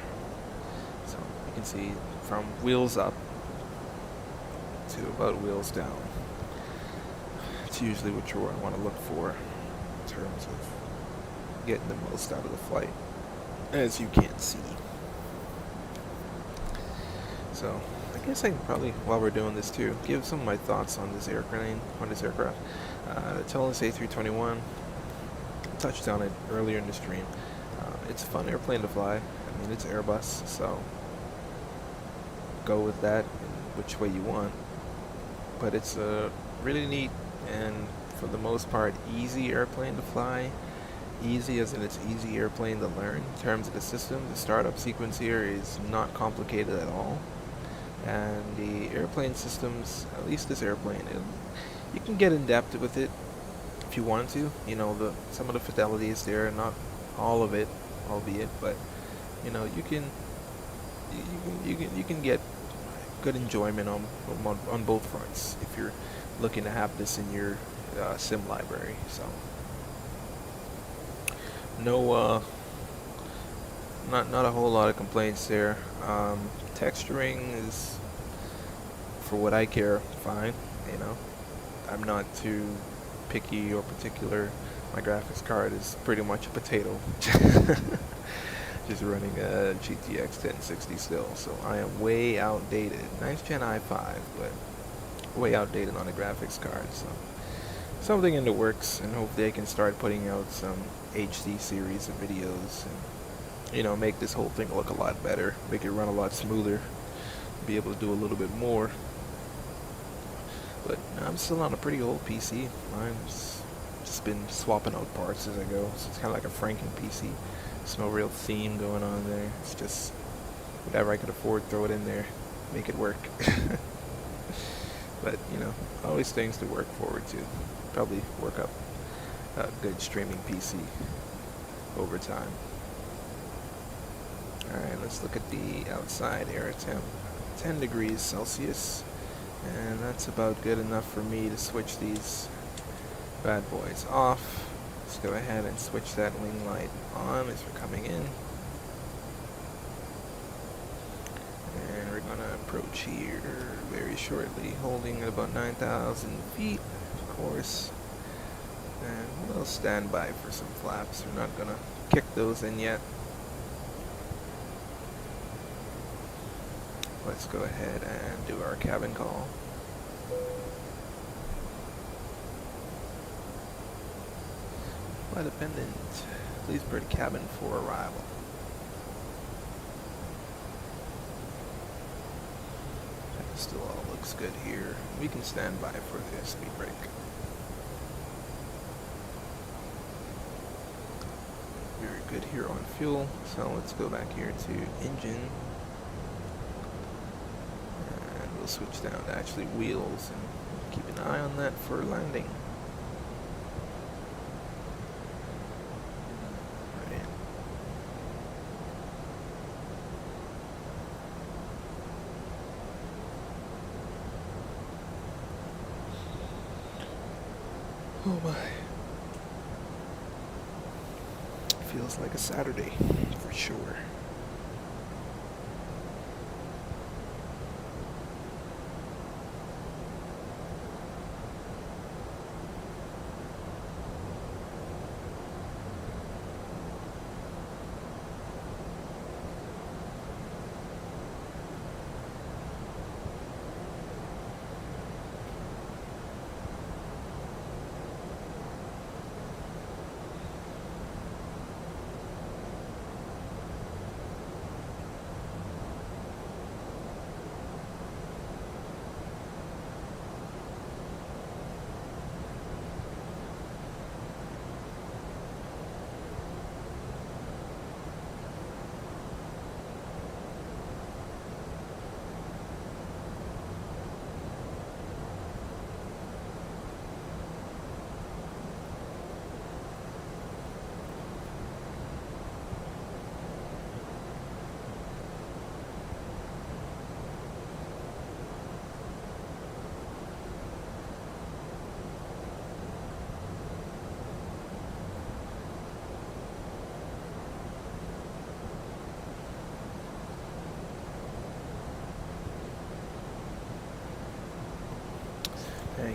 So you can see from wheels up to about wheels down. It's usually what you want to look for in terms of getting the most out of the flight, as you can see. So I guess I can probably, while we're doing this too, give some of my thoughts on this airplane, on this aircraft. The TOLISS A321, touched on it earlier in the stream. It's a fun airplane to fly. I mean, it's Airbus, so go with that in which way you want. But it's a really neat and, for the most part, easy airplane to fly. Easy as in it's easy airplane to learn. In terms of the system, the startup sequence here is not complicated at all. And the airplane systems, at least this airplane, you can get in depth with it if you want to. You know, some of the fidelities there, not all of it, albeit, but you know, you can get good enjoyment on both fronts if you're looking to have this in your sim library. So no, not a whole lot of complaints there. Texturing is, for what I care, fine. You know, I'm not too picky or particular. My graphics card is pretty much a potato. Just running a GTX 1060 still, so I am way outdated. Nice Gen i5, but way outdated on the graphics card. So something in the works, and hopefully I can start putting out some HD series of videos, and you know, make this whole thing look a lot better, make it run a lot smoother, be able to do a little bit more. But I'm still on a pretty old PC. Mine's just been swapping out parts as I go, so it's kind of like a Franken PC. There's no real theme going on there. It's just whatever I could afford, throw it in there, make it work. But you know, always things to work forward to. Probably work up a good streaming PC over time. Alright, let's look at the outside air temp. 10 degrees Celsius, and that's about good enough for me to switch these bad boys off. Let's go ahead and switch that wing light on as we're coming in. And we're going to approach here very shortly, holding at about 9,000 feet, of course. And we'll stand by for some flaps. We're not going to kick those in yet. Let's go ahead and do our cabin call. Flight attendant, please prepare the cabin for arrival. That still all looks good here. We can stand by for the speed break. Very good here on fuel, so let's go back here to engine. And we'll switch down to actually wheels and keep an eye on that for landing. Oh my. Feels like a Saturday, for sure.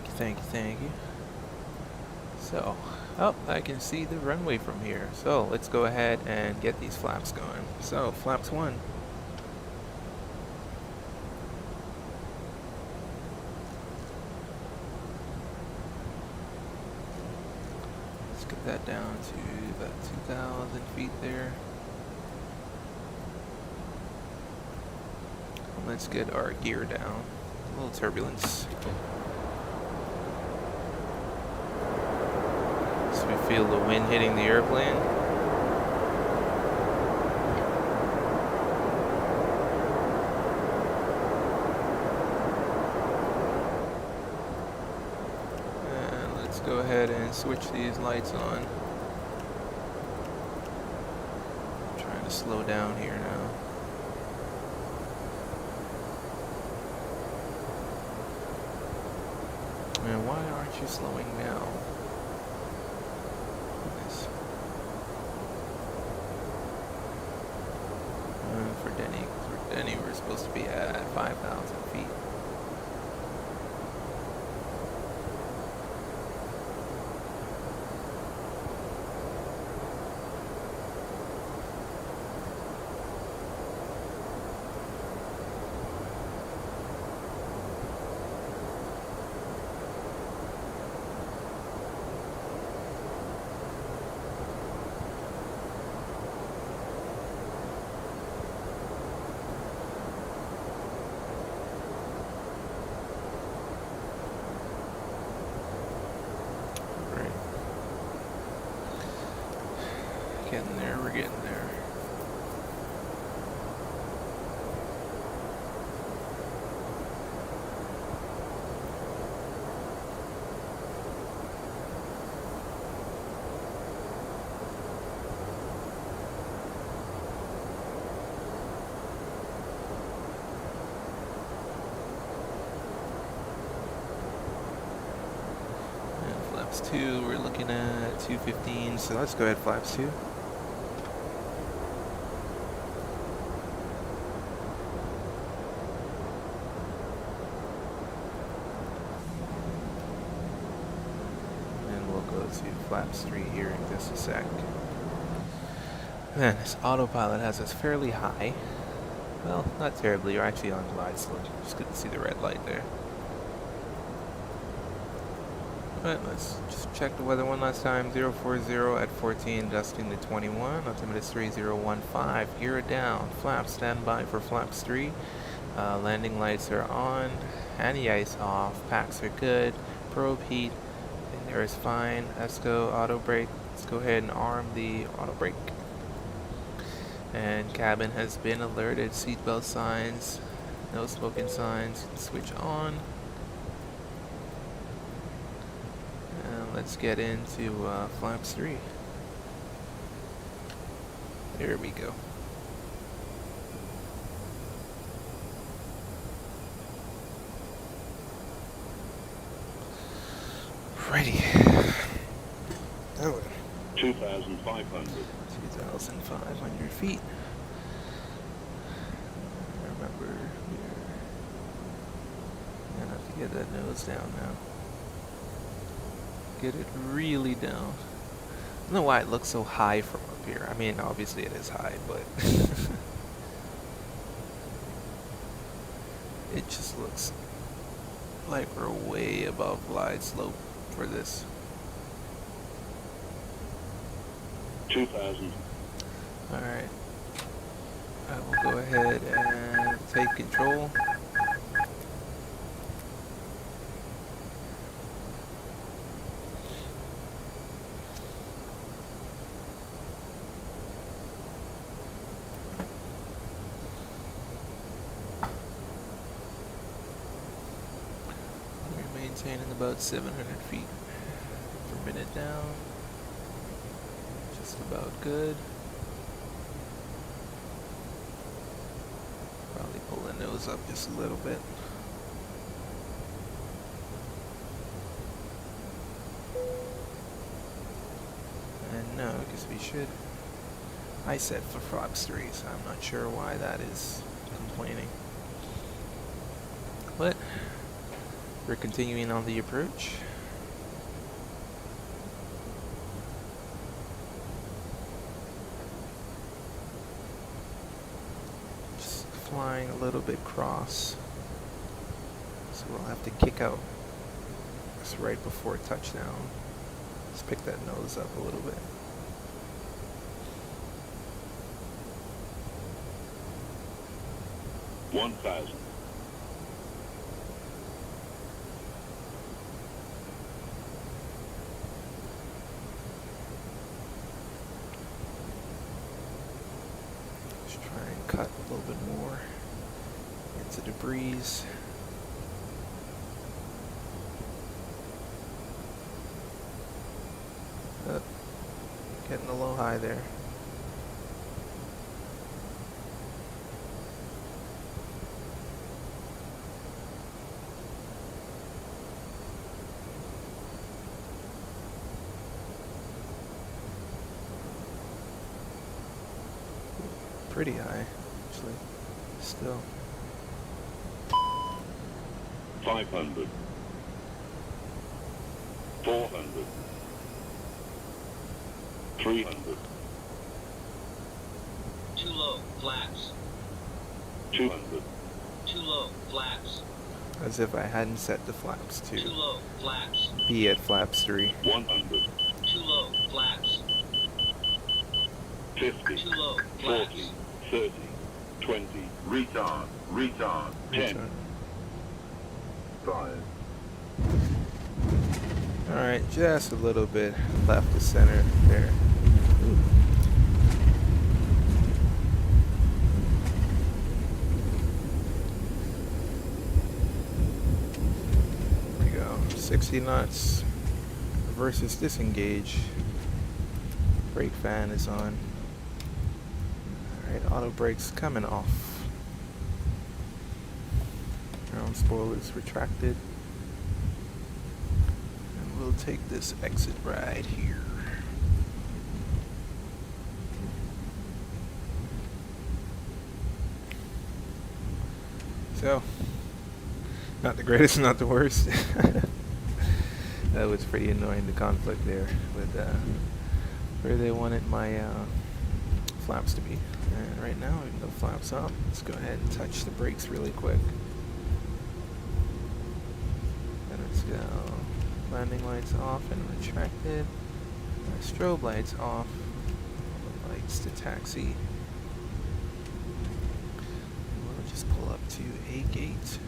Thank you, thank you, thank you. So, oh, I can see the runway from here. So, let's go ahead and get these flaps going. So, flaps 1. Let's get that down to about 2,000 feet there. And let's get our gear down. A little turbulence. So we feel the wind hitting the airplane. And let's go ahead and switch these lights on. I'm trying to slow down here now. And why aren't you slowing now? Goodness. For Denny, we're supposed to be at 5,000 feet. Getting there, we're getting there. And flaps 2, we're looking at 215, so let's go ahead flaps 2. To flaps 3 here in just a sec. Man, this autopilot has us fairly high. Well, not terribly. You're actually on glide slope. Just good to see the red light there. Alright, let's just check the weather one last time. 040 at 14, dusting to 21. Altimeter is 3015. Gear down. Flaps standby for flaps 3. Landing lights are on. Anti-ice off. Packs are good. Probe heat. There is fine. ESCO auto brake. Let's go ahead and arm the auto brake. And cabin has been alerted. Seatbelt signs. No smoking signs. Switch on. And let's get into flaps 3. There we go. Ready. Oh. 2,500. 2,500 feet. Remember, we're gonna have to get that nose down now. Get it really down. I don't know why it looks so high from up here. I mean, obviously it is high, but it just looks like we're way above glide slope for this. 2,000. Alright. I will go ahead and take control. We're maintaining about 700 feet per minute down. Just about good. Probably pull the nose up just a little bit. And no, because we should. I set for flaps 3, so I'm not sure why that is complaining. But We're continuing on the approach. Just flying a little bit cross. So we'll have to kick out just right before touchdown. Let's pick that nose up a little bit. One thousand. Let's try and cut a little bit more into the breeze. Getting a low high there. Pretty high, actually. Still. 500. 400. 300. Too low, flaps. 200. Too low, flaps. As if I hadn't set the flaps Too to low, flaps. be at flaps 3. 100. Too low, flaps. 50. Too low, 40. flaps. 30. 20. Retard. Retard. 10. 5. Alright, just a little bit left to center there. Ooh. There we go. 60 knots versus disengage. Brake fan is on. Alright, auto brakes coming off. Ground spoilers retracted. And we'll take this exit right here. So, not the greatest, not the worst. That was pretty annoying, the conflict there with where they wanted my flaps to be. And right now, even though flaps up, let's go ahead and touch the brakes really quick. And let's go. Landing lights off and retracted. Strobe lights off. Lights to taxi. We'll just pull up to a gate.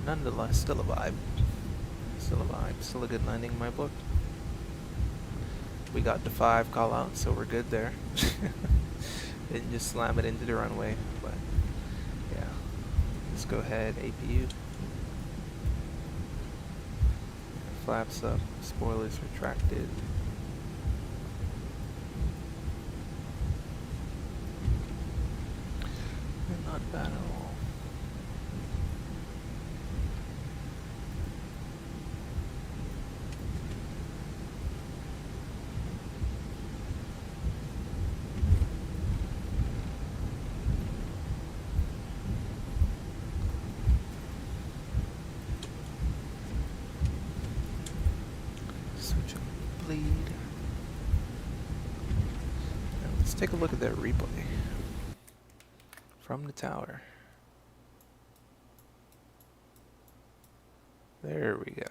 Nonetheless, still a vibe. Still a vibe. Still a good landing in my book. We got the 5 call out, so we're good there. Didn't just slam it into the runway, but yeah. Let's go ahead, APU. Flaps up, spoilers retracted. Not bad at all. Switch on bleed. Now let's take a look at that replay from the tower. There we go.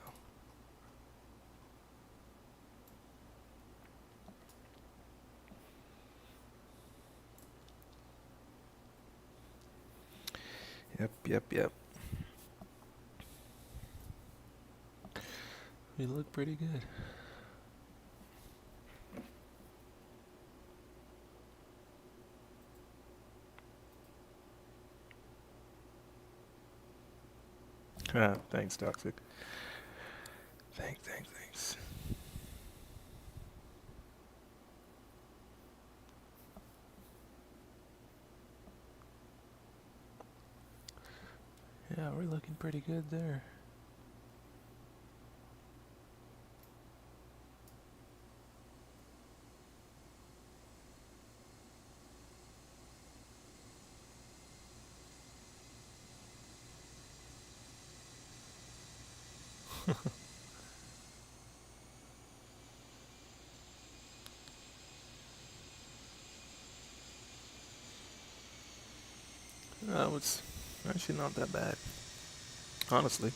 Yep. We look pretty good. Thanks, Toxic. Thanks. Yeah, we're looking pretty good there. It's actually not that bad, honestly.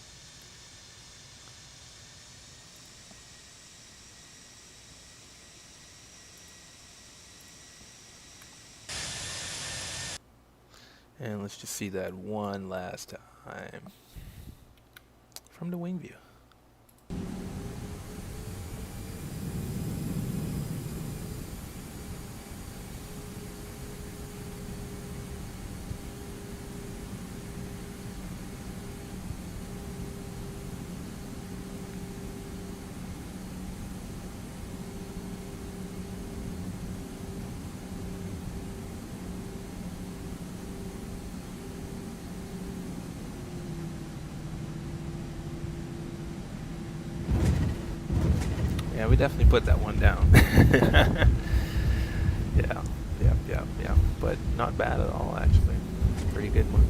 And let's just see that one last time from the wing view. Yeah, we definitely put that one down. Yeah. But not bad at all, actually. Pretty good one.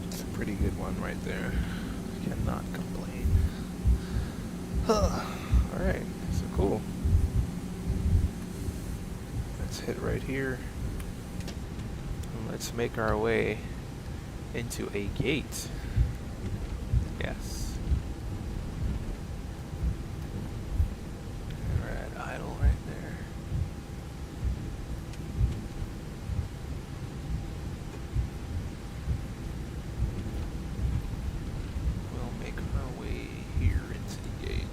It's a pretty good one right there. Cannot complain. Alright, so cool. Let's hit right here. And let's make our way into a gate. Yes. And we're at idle right there. We'll make our way here into the gate.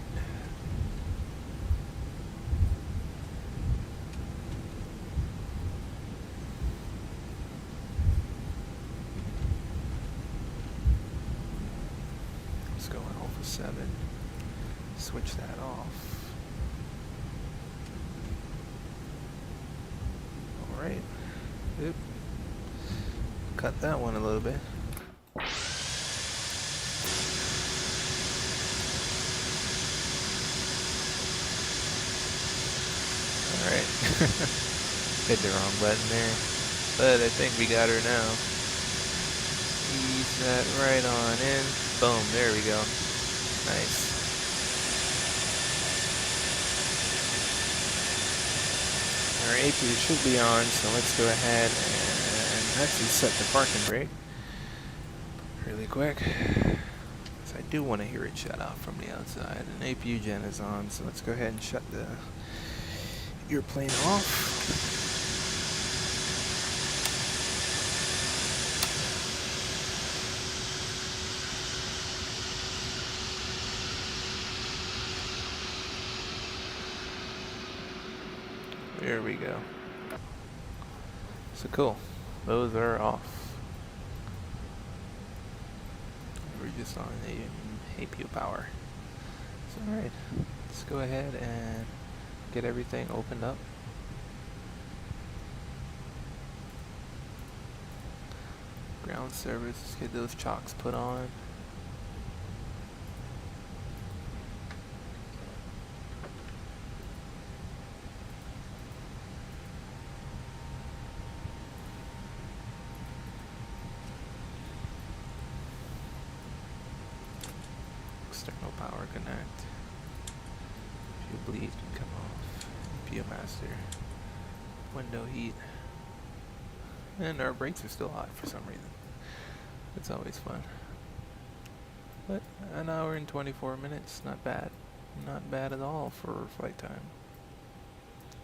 Let's go on Alpha 7. Switch that off. Alright. Oop. Cut that one a little bit. Alright. Hit the wrong button there. But I think we got her now. Ease that right on in. Boom, there we go. Nice. Our APU should be on, so let's go ahead and actually set the parking brake really quick. So I do want to hear it shut off from the outside. And APU gen is on, so let's go ahead and shut the airplane off. There we go. So cool. Those are off. We're just on the APU power. So alright, let's go ahead and get everything opened up. Ground service, let's get those chocks put on. External power connect. Fuel bleed can come off. PO master. Window heat. And our brakes are still hot for some reason. It's always fun. But an hour and 24 minutes, not bad. Not bad at all for flight time.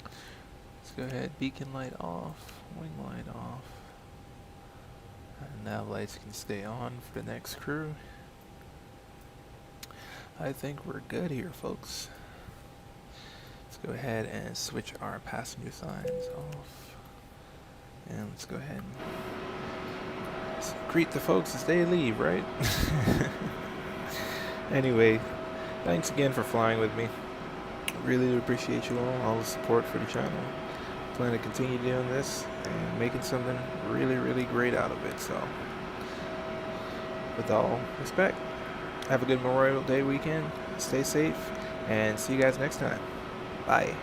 Let's go ahead, beacon light off, wing light off. And nav lights can stay on for the next crew. I think we're good here, folks. Let's go ahead and switch our passenger signs off. And let's go ahead and greet the folks as they leave, right? Anyway, thanks again for flying with me. Really do appreciate you all the support for the channel. Plan to continue doing this and making something really, really great out of it. So, with all respect, have a good Memorial Day weekend. Stay safe and see you guys next time. Bye.